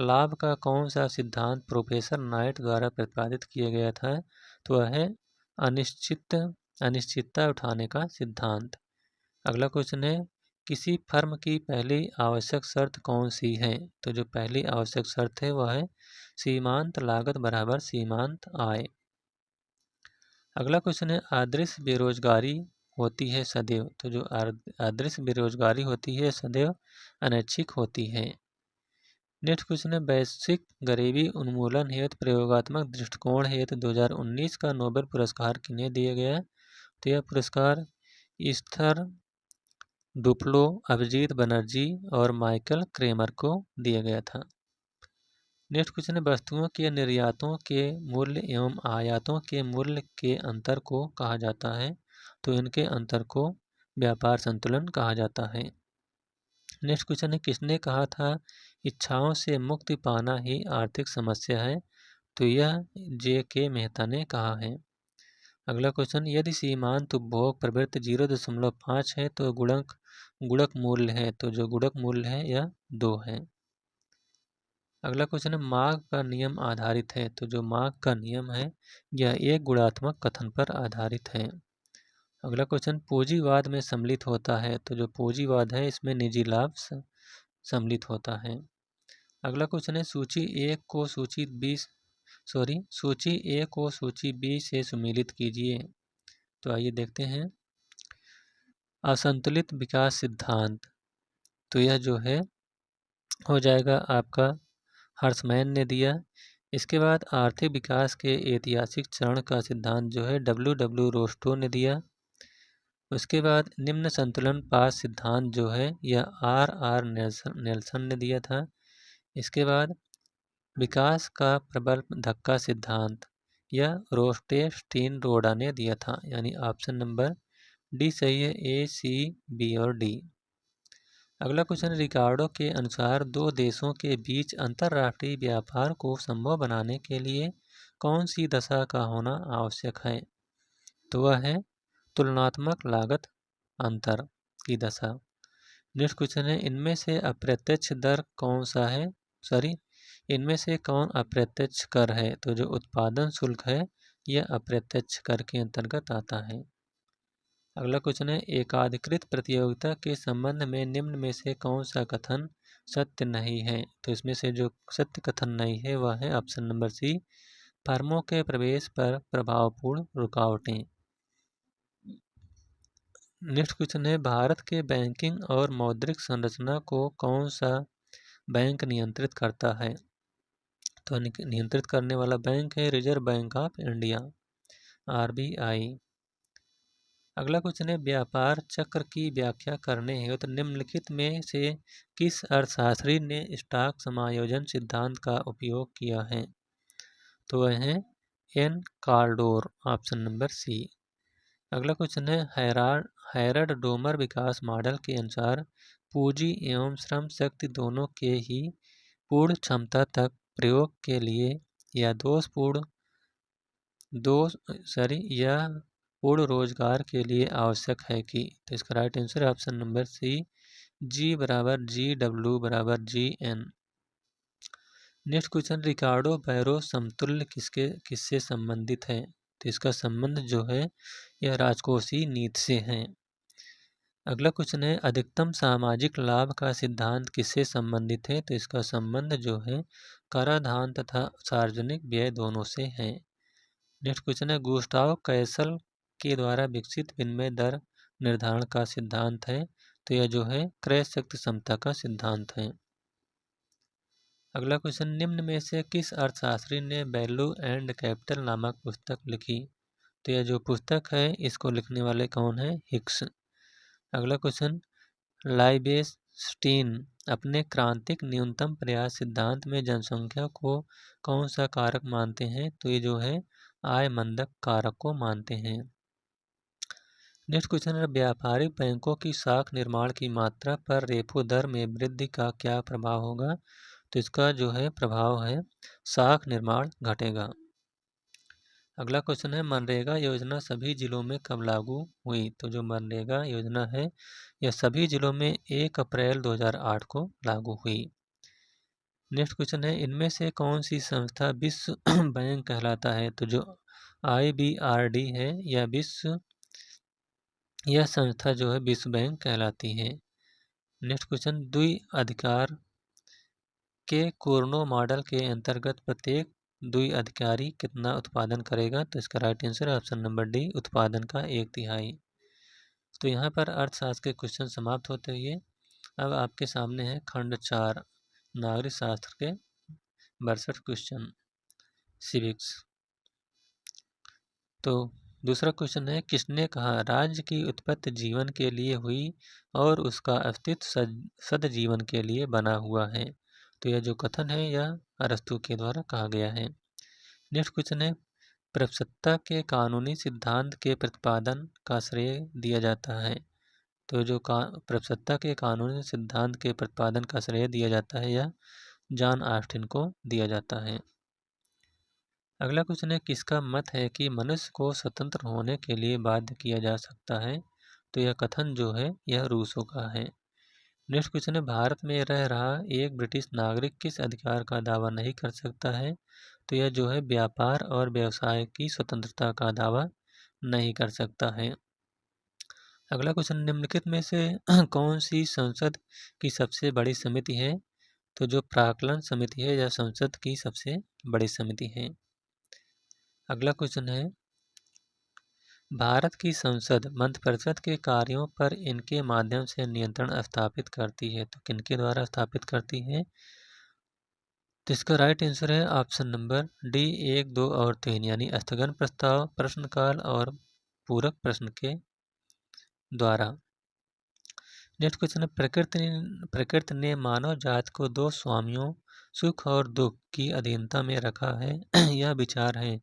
लाभ का कौन सा सिद्धांत प्रोफेसर नाइट द्वारा प्रतिपादित किया गया था, तो वह है अनिश्चितता उठाने का सिद्धांत। अगला क्वेश्चन है, किसी फर्म की पहली आवश्यक शर्त कौन सी है, तो जो पहली आवश्यक शर्त है वह है सीमांत लागत बराबर सीमांत आय। अगला क्वेश्चन है, अदृश्य बेरोजगारी होती है सदैव, तो जो अदृश्य बेरोजगारी होती है सदैव अनैच्छिक होती है। नेक्स्ट क्वेश्चन है, वैश्विक गरीबी उन्मूलन हेतु प्रयोगात्मक दृष्टिकोण हेतु 2019 का नोबेल पुरस्कार किन्हें दिया गया, तो यह पुरस्कार ईस्थर डुफ्लो, अभिजीत बनर्जी और माइकल क्रेमर को दिया गया था। नेक्स्ट क्वेश्चन है, वस्तुओं के निर्यातों के मूल्य एवं आयातों के मूल्य के अंतर को कहा जाता है, तो इनके अंतर को व्यापार संतुलन कहा जाता है। नेक्स्ट क्वेश्चन है, किसने कहा था इच्छाओं से मुक्ति पाना ही आर्थिक समस्या है, तो यह JK मेहता ने कहा है। अगला क्वेश्चन, यदि सीमांत उपभोग प्रवृत्ति 0.5 है तो गुणक मूल्य है, तो जो गुणक मूल्य है यह 2 है। अगला क्वेश्चन है मार्क का नियम आधारित है। तो जो मार्क का नियम है यह एक गुणात्मक कथन पर आधारित है। अगला क्वेश्चन पूंजीवाद में सम्मिलित होता है। तो जो पूंजीवाद है इसमें निजी लाभ सम्मिलित होता है। अगला क्वेश्चन है सूची ए को सूची बी से सम्मिलित कीजिए। तो आइए देखते हैं। असंतुलित विकास सिद्धांत, तो यह जो है हो जाएगा आपका हर्षमैन ने दिया। इसके बाद आर्थिक विकास के ऐतिहासिक चरण का सिद्धांत जो है W रोस्टो ने दिया। उसके बाद निम्न संतुलन पास सिद्धांत जो है यह R नेल्सन ने दिया था। इसके बाद विकास का प्रबल धक्का सिद्धांत यह रोस्टेन रोडा ने दिया था, यानी ऑप्शन नंबर डी सही है, A, C, B और D। अगला क्वेश्चन रिकार्डो के अनुसार दो देशों के बीच अंतर्राष्ट्रीय व्यापार को संभव बनाने के लिए कौन सी दशा का होना आवश्यक है। तो वह है तुलनात्मक लागत अंतर की दशा। नेक्स्ट क्वेश्चन है इनमें से अप्रत्यक्ष दर कौन सा है, इनमें से कौन अप्रत्यक्ष कर है। तो जो उत्पादन शुल्क है यह अप्रत्यक्ष कर के अंतर्गत आता है। अगला क्वेश्चन है एकाधिकृत प्रतियोगिता के संबंध में निम्न में से कौन सा कथन सत्य नहीं है। तो इसमें से जो सत्य कथन नहीं है वह है ऑप्शन नंबर सी, फर्मों के प्रवेश पर प्रभावपूर्ण रुकावटें। नेक्स्ट क्वेश्चन है भारत के बैंकिंग और मौद्रिक संरचना को कौन सा बैंक नियंत्रित करता है। तो नियंत्रित करने वाला बैंक है reserve bank of India, RBI। अगला क्वेश्चन है व्यापार चक्र की व्याख्या करने हेतु तो निम्नलिखित में से किस अर्थशास्त्री ने स्टॉक समायोजन सिद्धांत का उपयोग किया है। तो वह है N कार्डोर, ऑप्शन नंबर सी। अगला क्वेश्चन है हैरड डोमर विकास मॉडल के अनुसार पूंजी एवं श्रम शक्ति दोनों के ही पूर्ण क्षमता तक प्रयोग के लिए या पूर्ण रोजगार के लिए आवश्यक है कि। तो इसका right answer option number C, G बराबर GW बराबर GN। Next question Ricardo Barro समतुल्य किससे संबंधित है। तो इसका संबंध जो है यह राजकोषीय नीति से है। अगला क्वेश्चन है अधिकतम सामाजिक लाभ का सिद्धांत किससे संबंधित है। तो इसका संबंध जो है कराधान तथा सार्वजनिक व्यय दोनों से है। नेक्स्ट क्वेश्चन है गुस्टाव कैसल के द्वारा विकसित विनिमय दर निर्धारण का सिद्धांत है। तो यह जो है क्रय शक्ति समता का सिद्धांत है। अगला क्वेश्चन निम्न में से किस अर्थशास्त्री ने वैल्यू एंड कैपिटल नामक पुस्तक लिखी। तो यह जो पुस्तक है इसको लिखने वाले कौन है, हिक्स। अगला क्वेश्चन लाइबेस्टीन अपने क्रांतिक न्यूनतम प्रयास सिद्धांत में जनसंख्या को कौन सा कारक मानते हैं। तो ये जो है आय मंदक कारक को मानते हैं। नेक्स्ट क्वेश्चन है व्यापारिक बैंकों की साख निर्माण की मात्रा पर रेपो दर में वृद्धि का क्या प्रभाव होगा। तो इसका जो है प्रभाव है साख निर्माण घटेगा। अगला क्वेश्चन है मनरेगा योजना सभी जिलों में कब लागू हुई। तो जो मनरेगा योजना है यह सभी जिलों में 1 अप्रैल 2008 को लागू हुई। नेक्स्ट क्वेश्चन है इनमें से कौन सी संस्था विश्व बैंक कहलाता है। तो जो IBRD है यह संस्था जो है विश्व बैंक कहलाती है। नेक्स्ट क्वेश्चन द्विअधिकार के कोर्नो मॉडल के अंतर्गत प्रत्येक द्विअधिकारी कितना उत्पादन करेगा। तो इसका right answer option number D, उत्पादन का 1/3। तो यहाँ पर अर्थशास्त्र के क्वेश्चन समाप्त होते हुए अब आपके सामने है खंड 4 नागरिक शास्त्र के 62 क्वेश्चन सिविक्स। तो दूसरा क्वेश्चन है किसने कहा राज्य की उत्पत्ति जीवन के लिए हुई और उसका अस्तित्व सदजीवन के लिए बना हुआ है। तो यह जो कथन है यह अरस्तु के द्वारा कहा गया है। नेक्स्ट क्वेश्चन है प्रभुसत्ता के कानूनी सिद्धांत के प्रतिपादन का श्रेय दिया जाता है। तो जो प्रभुसत्ता के कानूनी सिद्धांत के प्रतिपादन का श्रेय दिया जाता है यह जॉन ऑस्टिन को दिया जाता है। अगला क्वेश्चन है किसका मत है कि मनुष्य को स्वतंत्र होने के लिए बाध्य किया जा सकता है। तो यह कथन जो है यह रूसो का है। नेक्स्ट क्वेश्चन है, भारत में रह रहा एक ब्रिटिश नागरिक किस अधिकार का दावा नहीं कर सकता है? तो यह जो है व्यापार और व्यवसाय की स्वतंत्रता का दावा नहीं कर सकता है। अगला क्वेश्चन, निम्नलिखित में से कौन सी संसद की सबसे बड़ी समिति है? तो जो प्राक्कलन समिति है यह संसद की सबसे बड़ी समिति है। अगला क्वेश्चन है, भारत की संसद मंत्रिपरिषद के कार्यों पर इनके माध्यम से नियंत्रण स्थापित करती है। तो किनके द्वारा स्थापित करती है? तो इसका राइट आंसर है ऑप्शन नंबर डी 1, 2 और 3, यानी स्थगन प्रस्ताव, प्रश्नकाल और पूरक प्रश्न के द्वारा। नेक्स्ट क्वेश्चन है, प्रकृति ने मानव जाति को दो स्वामियों सुख और दुख की अधीनता में रखा है। यह विचार है।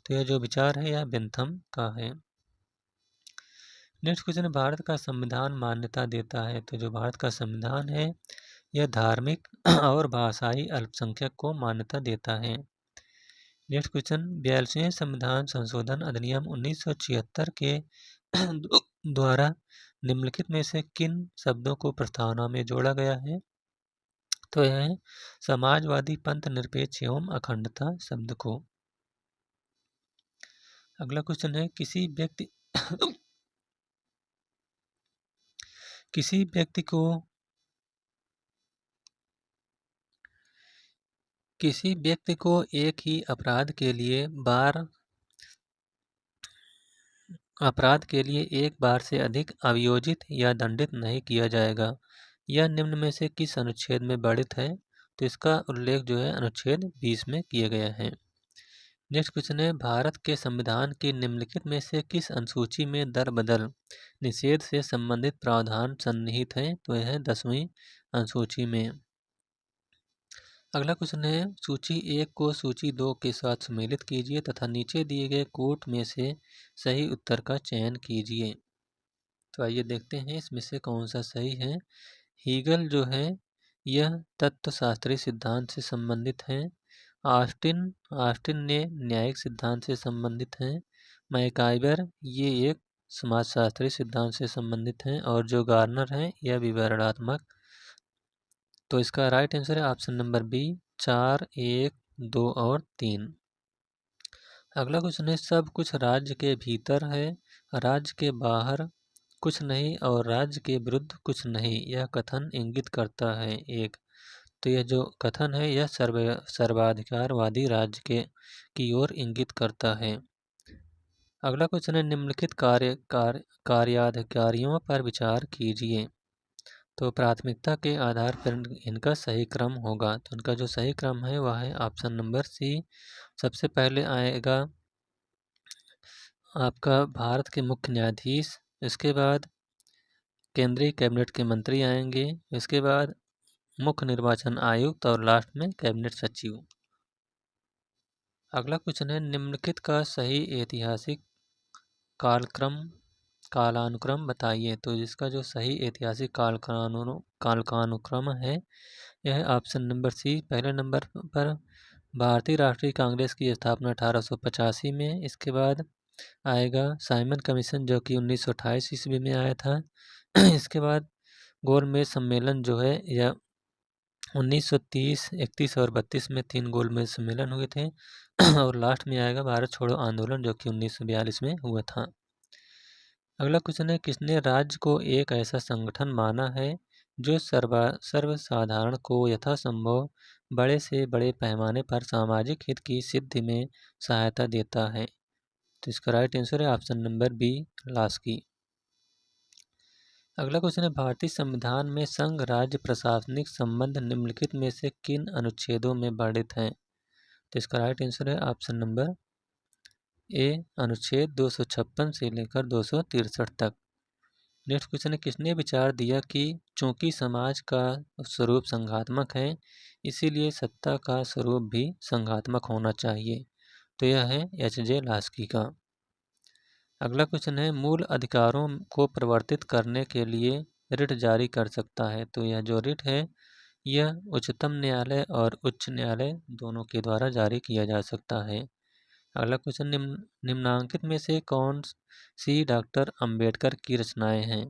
तो यह जो विचार है यह बेंथम का है। नेक्स्ट क्वेश्चन है, भारत का संविधान मान्यता देता है। तो जो भारत का संविधान है यह धार्मिक और भाषाई अल्पसंख्यक को मान्यता देता है। नेक्स्ट क्वेश्चन, 42वें संविधान संशोधन अधिनियम 1976 के द्वारा निम्नलिखित में से किन शब्दों को प्रस्तावना में जोड़ा गया है? तो यह है समाजवादी, पंथ निरपेक्ष एवं अखंडता शब्द को। अगला क्वेश्चन है, किसी व्यक्ति को एक ही अपराध के लिए एक बार से अधिक अभियोजित या दंडित नहीं किया जाएगा। यह निम्न में से किस अनुच्छेद में वर्णित है? तो इसका उल्लेख जो है अनुच्छेद 20 में किया गया है। नेक्स्ट क्वेश्चन है, भारत के संविधान की निम्नलिखित में से किस अनुसूची में दर बदल निषेध से संबंधित प्रावधान सन्निहित है? तो यह है 10वीं अनुसूची में। अगला क्वेश्चन है, सूची 1 को सूची 2 के साथ सम्मिलित कीजिए तथा नीचे दिए गए कोट में से सही उत्तर का चयन कीजिए। तो आइए देखते हैं इसमें से कौन सा सही है। हीगल जो है यह तत्वशास्त्री सिद्धांत से संबंधित है। ऑस्टिन ने न्यायिक सिद्धांत से संबंधित हैं। मैकाइबर ये एक समाजशास्त्री सिद्धांत से संबंधित हैं। और जो गार्नर है यह विवरणात्मक। तो इसका राइट आंसर है ऑप्शन नंबर बी 4, 1, 2 और 3। अगला क्वेश्चन है, सब कुछ राज्य के भीतर है, राज्य के बाहर कुछ नहीं और राज्य के विरुद्ध कुछ नहीं, यह कथन इंगित करता है एक। तो यह जो कथन है यह सर्वाधिकारवादी राज्य की ओर इंगित करता है। अगला क्वेश्चन है, निम्नलिखित कार्याधिकारियों पर विचार कीजिए। तो प्राथमिकता के आधार पर इनका सही क्रम होगा। तो इनका जो सही क्रम है वह है ऑप्शन नंबर सी। सबसे पहले आएगा आपका भारत के मुख्य न्यायाधीश, इसके बाद केंद्रीय कैबिनेट के मंत्री आएंगे, इसके बाद मुख्य निर्वाचन आयुक्त और लास्ट में कैबिनेट सचिव। अगला क्वेश्चन है, निम्नलिखित का सही ऐतिहासिक कालानुक्रम बताइए। तो जिसका जो सही ऐतिहासिक कालानुक्रम है यह ऑप्शन नंबर सी। पहले नंबर पर भारतीय राष्ट्रीय कांग्रेस की स्थापना 1885 में, इसके बाद आएगा साइमन कमीशन जो कि 1928 ईस्वी में आया था। इसके बाद गोलमेज सम्मेलन जो है यह 1930, 31 और 32 में 3 गोलमेज सम्मेलन हुए थे। और लास्ट में आएगा भारत छोड़ो आंदोलन जो कि 1942 में हुआ था। अगला क्वेश्चन है, किसने राज्य को एक ऐसा संगठन माना है जो सर्वसाधारण को यथासंभव बड़े से बड़े पैमाने पर सामाजिक हित की सिद्धि में सहायता देता है? तो इसका राइट आंसर है ऑप्शन नंबर बी लास्की। अगला क्वेश्चन है, भारतीय संविधान में संघ राज्य प्रशासनिक संबंध निम्नलिखित में से किन अनुच्छेदों में वर्णित हैं? तो इसका राइट आंसर है ऑप्शन नंबर ए अनुच्छेद 256 से लेकर 263 तक। नेक्स्ट क्वेश्चन है, किसने विचार दिया कि चूंकि समाज का स्वरूप संघात्मक है इसीलिए सत्ता का स्वरूप भी संघात्मक होना चाहिए? तो यह है एच.जे. लास्की का। अगला क्वेश्चन है, मूल अधिकारों को परिवर्तित करने के लिए रिट जारी कर सकता है? तो यह जो रिट है यह उच्चतम न्यायालय और उच्च न्यायालय दोनों के द्वारा जारी किया जा सकता है। अगला क्वेश्चन, निम्नांकित में से कौन सी डॉक्टर अंबेडकर की रचनाएं हैं?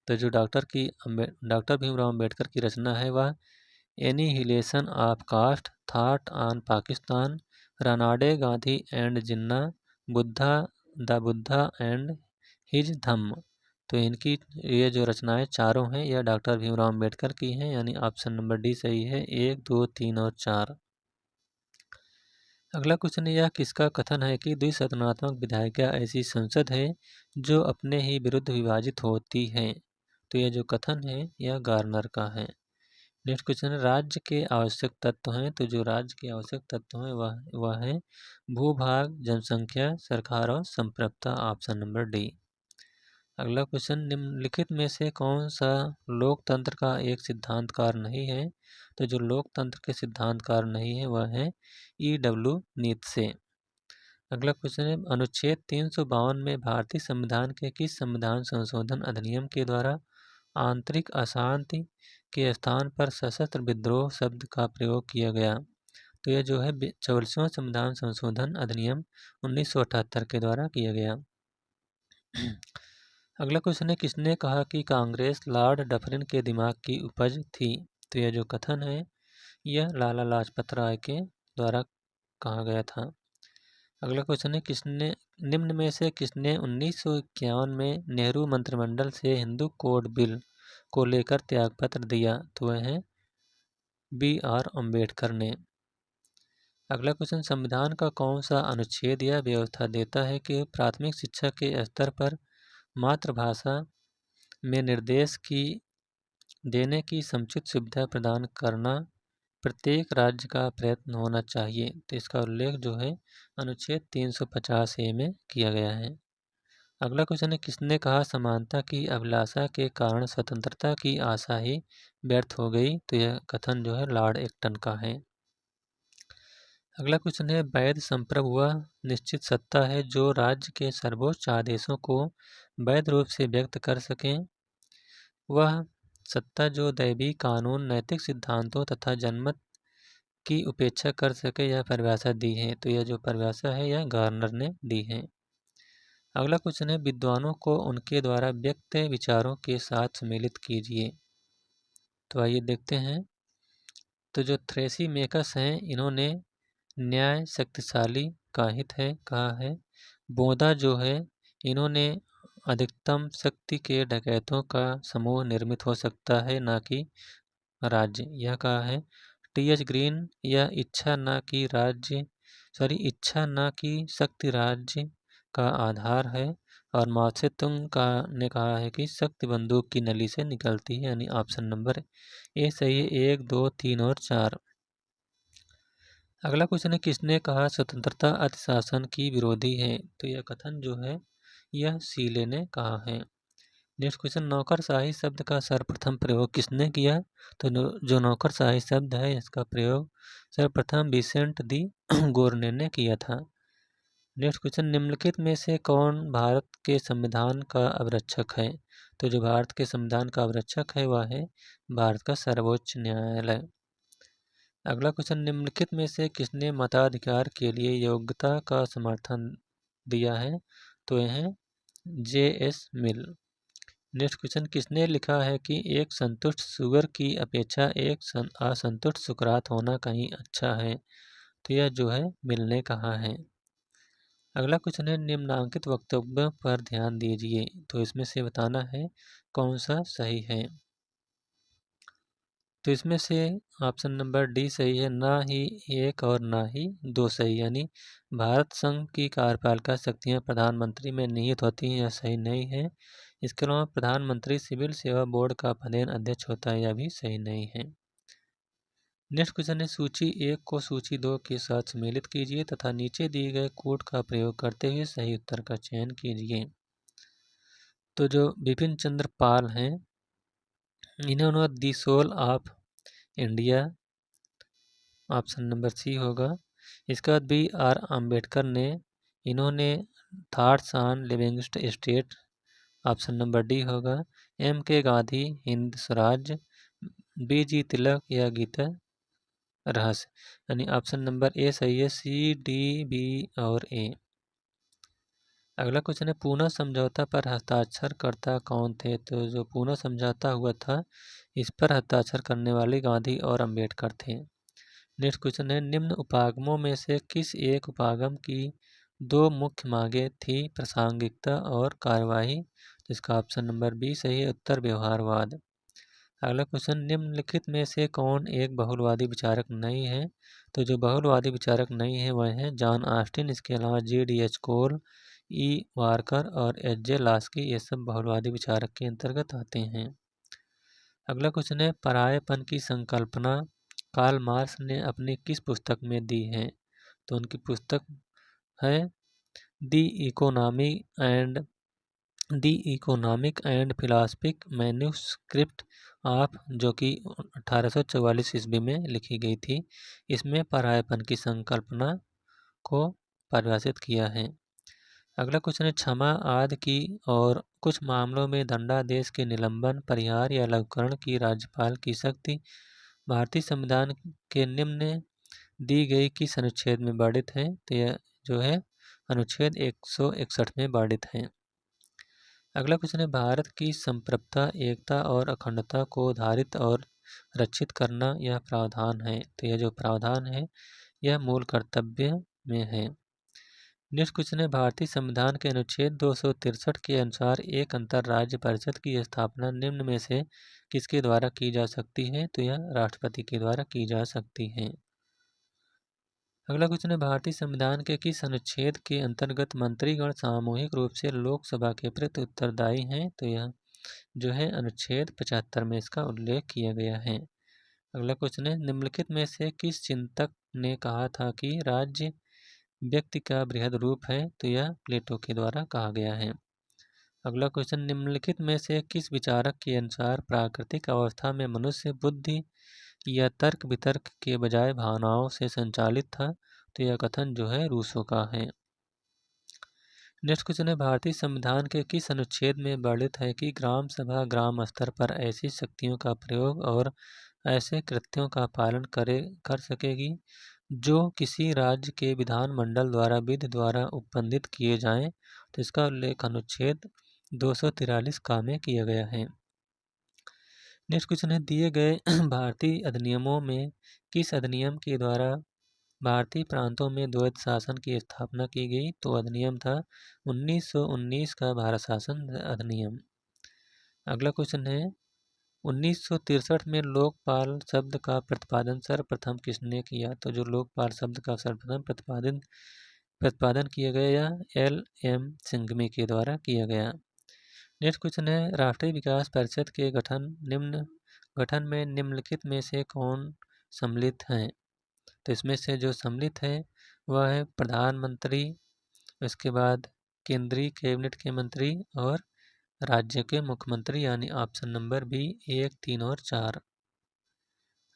तो जो डॉक्टर भीमराव अम्बेडकर की रचना है वह annihilation of caste, thought on Pakistan, Ranade Gandhi and Jinnah, Buddha the Buddha and his Dhamma. तो इनकी ये जो रचनाएं चारों हैं यह डॉक्टर भीमराव अम्बेडकर की हैं, यानी ऑप्शन नंबर डी सही है, 1, 2, 3 और 4। अगला क्वेश्चन यह किसका कथन है कि द्विसदनात्मक विधायिका ऐसी संसद है जो अपने ही विरुद्ध विभाजित होती है। तो यह जो कथन है यह गार्नर का है। नेक्स्ट क्वेश्चन है राज्य के आवश्यक तत्व हैं। तो जो राज्य के आवश्यक तत्व हैं वह है भूभाग, जनसंख्या, सरकार और संप्रभुता, ऑप्शन नंबर डी। अगला क्वेश्चन निम्नलिखित में से कौन सा लोकतंत्र का एक सिद्धांतकार नहीं है। तो जो लोकतंत्र के सिद्धांतकार नहीं है वह है E.W. नीत्शे। अगला क्वेश्चन है अनुच्छेद 352 में भारतीय संविधान के किस संविधान संशोधन अधिनियम के द्वारा आंतरिक अशांति के स्थान पर सशस्त्र विद्रोह शब्द का प्रयोग किया गया। तो यह जो है 44वां संविधान संशोधन अधिनियम 1978 के द्वारा किया गया। अगला क्वेश्चन है किसने कहा कि कांग्रेस लॉर्ड डफरिन के दिमाग की उपज थी। तो यह जो कथन है यह लाला लाजपत राय के द्वारा कहा गया था। अगला क्वेश्चन है किसने निम्न में से किसने 1951 में नेहरू मंत्रिमंडल से हिंदू कोड बिल को लेकर त्यागपत्र दिया। तो वह है B.R. अम्बेडकर ने। अगला क्वेश्चन संविधान का कौन सा अनुच्छेद यह व्यवस्था देता है कि प्राथमिक शिक्षा के स्तर पर मातृभाषा में निर्देश की देने की समुचित सुविधा प्रदान करना प्रत्येक राज्य का प्रयत्न होना चाहिए। तो इसका उल्लेख जो है अनुच्छेद 350A में किया गया है। अगला क्वेश्चन है किसने कहा समानता की अभिलाषा के कारण स्वतंत्रता की आशा ही व्यर्थ हो गई। तो यह कथन जो है लॉर्ड एक्टन का है। अगला क्वेश्चन है वैध संप्रभु वह निश्चित सत्ता है जो राज्य के सर्वोच्च आदेशों को वैध रूप से व्यक्त कर सकें। वह सत्ता जो दैवीय कानून, नैतिक सिद्धांतों तथा जनमत की उपेक्षा कर सके यह परिभाषा दी है। तो यह जो परिभाषा है यह गार्नर ने दी है। अगला क्वेश्चन है विद्वानों को उनके द्वारा व्यक्त विचारों के साथ सम्मिलित कीजिए। तो आइए देखते हैं। तो जो थ्रेसी मेकस हैं इन्होंने न्याय शक्तिशाली का हित है कहा है। बोधा जो है इन्होंने अधिकतम शक्ति के डकैतों का समूह निर्मित हो सकता है ना कि राज्य, यह कहा है। T.H. ग्रीन यह इच्छा ना कि शक्ति राज्य का आधार है। और माओ त्से तुंग ने कहा है कि शक्ति बंदूक की नली से निकलती है, यानी ऑप्शन नंबर ए सही है, 1, 2, 3 और 4। अगला क्वेश्चन है किसने कहा स्वतंत्रता अतिशासन की विरोधी है। तो यह कथन जो है यह सीले ने कहा है। नेक्स्ट क्वेश्चन नौकरशाही शब्द का सर्वप्रथम प्रयोग किसने किया। तो जो नौकरशाही शब्द है इसका प्रयोग सर्वप्रथम विसेंट दी गोरने ने किया था। नेक्स्ट क्वेश्चन निम्नलिखित में से कौन भारत के संविधान का अवरक्षक है। तो जो भारत के संविधान का अवरक्षक है वह है भारत का सर्वोच्च न्यायालय। अगला क्वेश्चन निम्नलिखित में से किसने मताधिकार के लिए योग्यता का समर्थन दिया है। तो यह है J.S. मिल। नेक्स्ट क्वेश्चन किसने लिखा है कि एक संतुष्ट सुगर की अपेक्षा एक असंतुष्ट सुकरात होना कहीं अच्छा है। तो यह जो है मिल ने कहा है। अगला क्वेश्चन है निम्नांकित वक्तव्यों पर ध्यान दीजिए। तो इसमें से बताना है कौन सा सही है। तो इसमें से ऑप्शन नंबर डी सही है, ना ही 1 और ना ही 2 सही, यानी भारत संघ की कार्यपालिका शक्तियां प्रधानमंत्री में निहित होती हैं, यह सही नहीं है। इसके अलावा प्रधानमंत्री सिविल सेवा बोर्ड का पदेन अध्यक्ष होता है, यह भी सही नहीं है। नेक्स्ट क्वेश्चन है सूची 1 को सूची 2 के साथ सम्मिलित कीजिए तथा नीचे दिए गए कोड का प्रयोग करते हुए सही उत्तर का चयन कीजिए। तो जो बिपिन चंद्र पाल हैं इन्होंने the soul of India, option number C होगा। इसके बाद B.R. अम्बेडकर ने इन्होंने thoughts on linguistic states, option number D होगा। M.K. गांधी हिंद स्वराज, B.G. तिलक या गीता रहस्य, यानी ऑप्शन नंबर ए सही है, C, D, B और A। अगला क्वेश्चन है पूना समझौता पर हस्ताक्षरकर्ता कौन थे। तो जो पूना समझौता हुआ था इस पर हस्ताक्षर करने वाले गांधी और अंबेडकर थे। नेक्स्ट क्वेश्चन है निम्न उपागमों में से किस एक उपागम की दो मुख्य मांगें थी, प्रासंगिकता और कार्यवाही। तो इसका ऑप्शन नंबर बी सही है, उत्तर व्यवहारवाद। अगला क्वेश्चन निम्नलिखित में से कौन एक बहुलवादी विचारक नहीं है। तो जो बहुलवादी विचारक नहीं है वह है जॉन ऑस्टिन, इसके अलावा G.D.H. कोल, ई वारकर और H.J. लास्की, ये सब बहुलवादी विचारक के अंतर्गत आते हैं। अगला क्वेश्चन है परायेपन की संकल्पना कार्ल मार्क्स ने अपनी किस पुस्तक में दी है। तो उनकी पुस्तक है the economic and फिलासफिक manuscript of, जो कि 1844 ईस्वी में लिखी गई थी। इसमें परायेपन की संकल्पना को परिभाषित किया है। अगला क्वेश्चन है क्षमा आदि की और कुछ मामलों में दंडादेश के निलंबन, परिहार या लघुकरण की राज्यपाल की शक्ति भारतीय संविधान के निम्न दी गई किस अनुच्छेद में वर्णित है। तो यह जो है अनुच्छेद 161 में वर्णित है। अगला क्वेश्चन है भारत की संप्रभुता, एकता और अखंडता को धारित और रक्षित करना यह प्रावधान है। तो यह जो प्रावधान है यह मूल कर्तव्य में है। नेक्स्ट क्वेश्चन है भारतीय संविधान के अनुच्छेद 263 के अनुसार एक अंतर्राज्य परिषद की स्थापना निम्न में से किसके द्वारा की जा सकती है। तो यह राष्ट्रपति के द्वारा की जा सकती है। अगला क्वेश्चन है भारतीय संविधान के किस अनुच्छेद के अंतर्गत मंत्रीगण सामूहिक रूप से लोकसभा के प्रति उत्तरदायी हैं। तो यह जो है अनुच्छेद 75 में इसका उल्लेख किया गया है। अगला क्वेश्चन है निम्नलिखित में से किस चिंतक ने कहा था कि राज्य व्यक्ति का बृहद रूप है। तो यह प्लेटो के द्वारा कहा गया है। अगला क्वेश्चन निम्नलिखित में से किस विचारक के अनुसार प्राकृतिक अवस्था में मनुष्य बुद्धि या तर्क वितर्क के बजाय भावनाओं से संचालित था। तो यह कथन जो है रूसो का है। नेक्स्ट क्वेश्चन है भारतीय संविधान के किस अनुच्छेद में वर्णित है कि ग्राम सभा ग्राम स्तर पर ऐसी शक्तियों का प्रयोग और ऐसे कृत्यों का पालन कर सकेगी जो किसी राज्य के विधानमंडल द्वारा विधि द्वारा उपबंधित किए जाएं। तो इसका उल्लेख अनुच्छेद 243 का में किया गया है। नेक्स्ट क्वेश्चन है दिए गए भारतीय अधिनियमों में किस अधिनियम के द्वारा भारतीय प्रांतों में द्वैत शासन की स्थापना की गई। तो अधिनियम था 1919 का भारत शासन अधिनियम। अगला क्वेश्चन है 1963 में लोकपाल शब्द का प्रतिपादन सर्वप्रथम किसने किया। तो जो लोकपाल शब्द का सर्वप्रथम प्रतिपादन किया गया यह L.M. सिंघमी के द्वारा किया गया। नेक्स्ट क्वेश्चन है राष्ट्रीय विकास परिषद के गठन में निम्नलिखित में से कौन सम्मिलित हैं। तो इसमें से जो सम्मिलित है वह है प्रधानमंत्री, उसके बाद केंद्रीय कैबिनेट के मंत्री और राज्य के मुख्यमंत्री, यानी ऑप्शन नंबर बी 1, 3 और 4।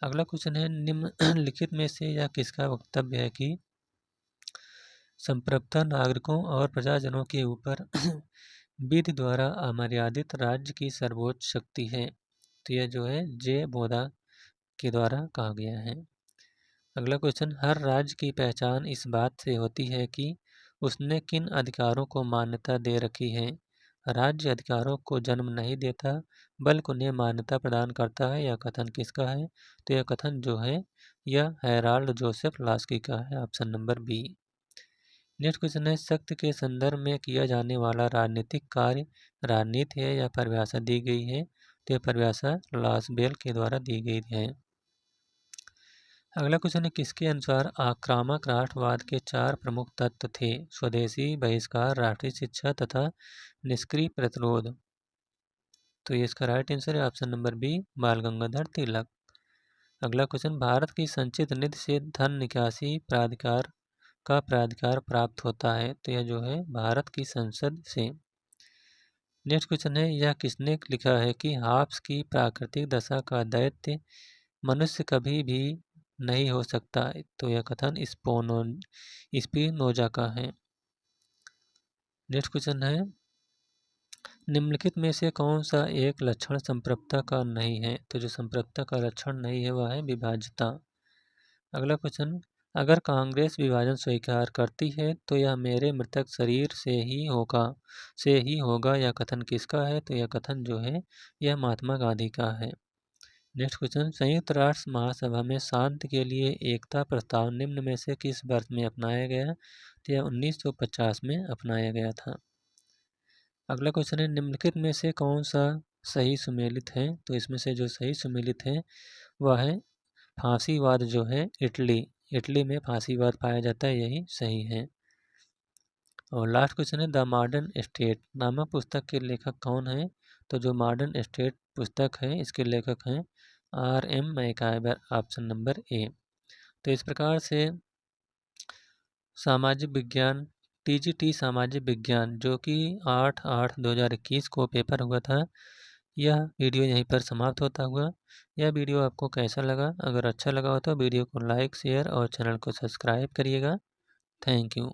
अगला क्वेश्चन है निम्नलिखित में से यह किसका वक्तव्य है कि संप्रभुता नागरिकों और प्रजाजनों के ऊपर विधि द्वारा अमर्यादित राज्य की सर्वोच्च शक्ति है। तो यह जो है जे बोधा के द्वारा कहा गया है। अगला क्वेश्चन हर राज्य की पहचान इस बात से होती है कि उसने किन अधिकारों को मान्यता दे रखी है। राज्य अधिकारों को जन्म नहीं देता बल्कि उन्हें मान्यता प्रदान करता है। यह कथन किसका है। तो यह कथन जो है यह हेराल्ड जोसेफ लास्की का है, option number B. Next question है शक्ति के संदर्भ में किया जाने वाला राजनीतिक कार्य राजनीति है या परिभाषा दी गई है। तो यह परिभाषा लासबेल के द्वारा दी गई है। अगला क्वेश्चन है किसके अनुसार आक्रामक राष्ट्रवाद के 4 प्रमुख तत्व थे। स्वदेशी बहिष्कार, राष्ट्रीय शिक्षा तथा निष्क्रिय प्रतिरोध। तो ये इसका राइट आंसर है ऑप्शन नंबर बी बाल गंगाधर तिलक। अगला क्वेश्चन भारत की संचित निधि से धन निकासी प्राधिकार प्राप्त होता है। तो यह जो है भारत की संसद से। नेक्स्ट क्वेश्चन है यह किसने लिखा है कि हाब्स की प्राकृतिक दशा का दैत्य मनुष्य कभी भी नहीं हो सकता। तो यह कथन स्पिनोजा का है। नेक्स्ट क्वेश्चन है निम्नलिखित में से कौन सा एक लक्षण संप्रभुता का नहीं है। तो जो संप्रभुता का लक्षण नहीं है वह है विभाज्यता। अगला क्वेश्चन अगर कांग्रेस विभाजन स्वीकार करती है तो यह मेरे मृतक शरीर से ही होगा। यह कथन किसका है? तो यह कथन जो है यह महात्मा गांधी का है। नेक्स्ट क्वेश्चन, संयुक्त राष्ट्र महासभा में शांति के लिए एकता प्रस्ताव निम्न में से किस वर्ष में अपनाया गया? तो यह 1950 में अपनाया गया था। अगला क्वेश्चन है, निम्नलिखित में से कौन सा सही सुमेलित है? तो इसमें से जो सही सुमेलित है वह है फांसीवाद जो है इटली में फांसीवाद पाया जाता है, यही सही है। और लास्ट क्वेश्चन है, द मॉडर्न स्टेट नामक पुस्तक के लेखक कौन है? तो जो मॉडर्न स्टेट पुस्तक है इसके लेखक हैं R.M. MacIver, option number A. तो इस प्रकार से सामाजिक विज्ञान TGT सामाजिक विज्ञान जो कि 8/8/2021 को पेपर हुआ था, यह वीडियो यहीं पर समाप्त होता हुआ। यह वीडियो आपको कैसा लगा? अगर अच्छा लगा हो तो वीडियो को लाइक, शेयर और चैनल को सब्सक्राइब करिएगा। Thank you.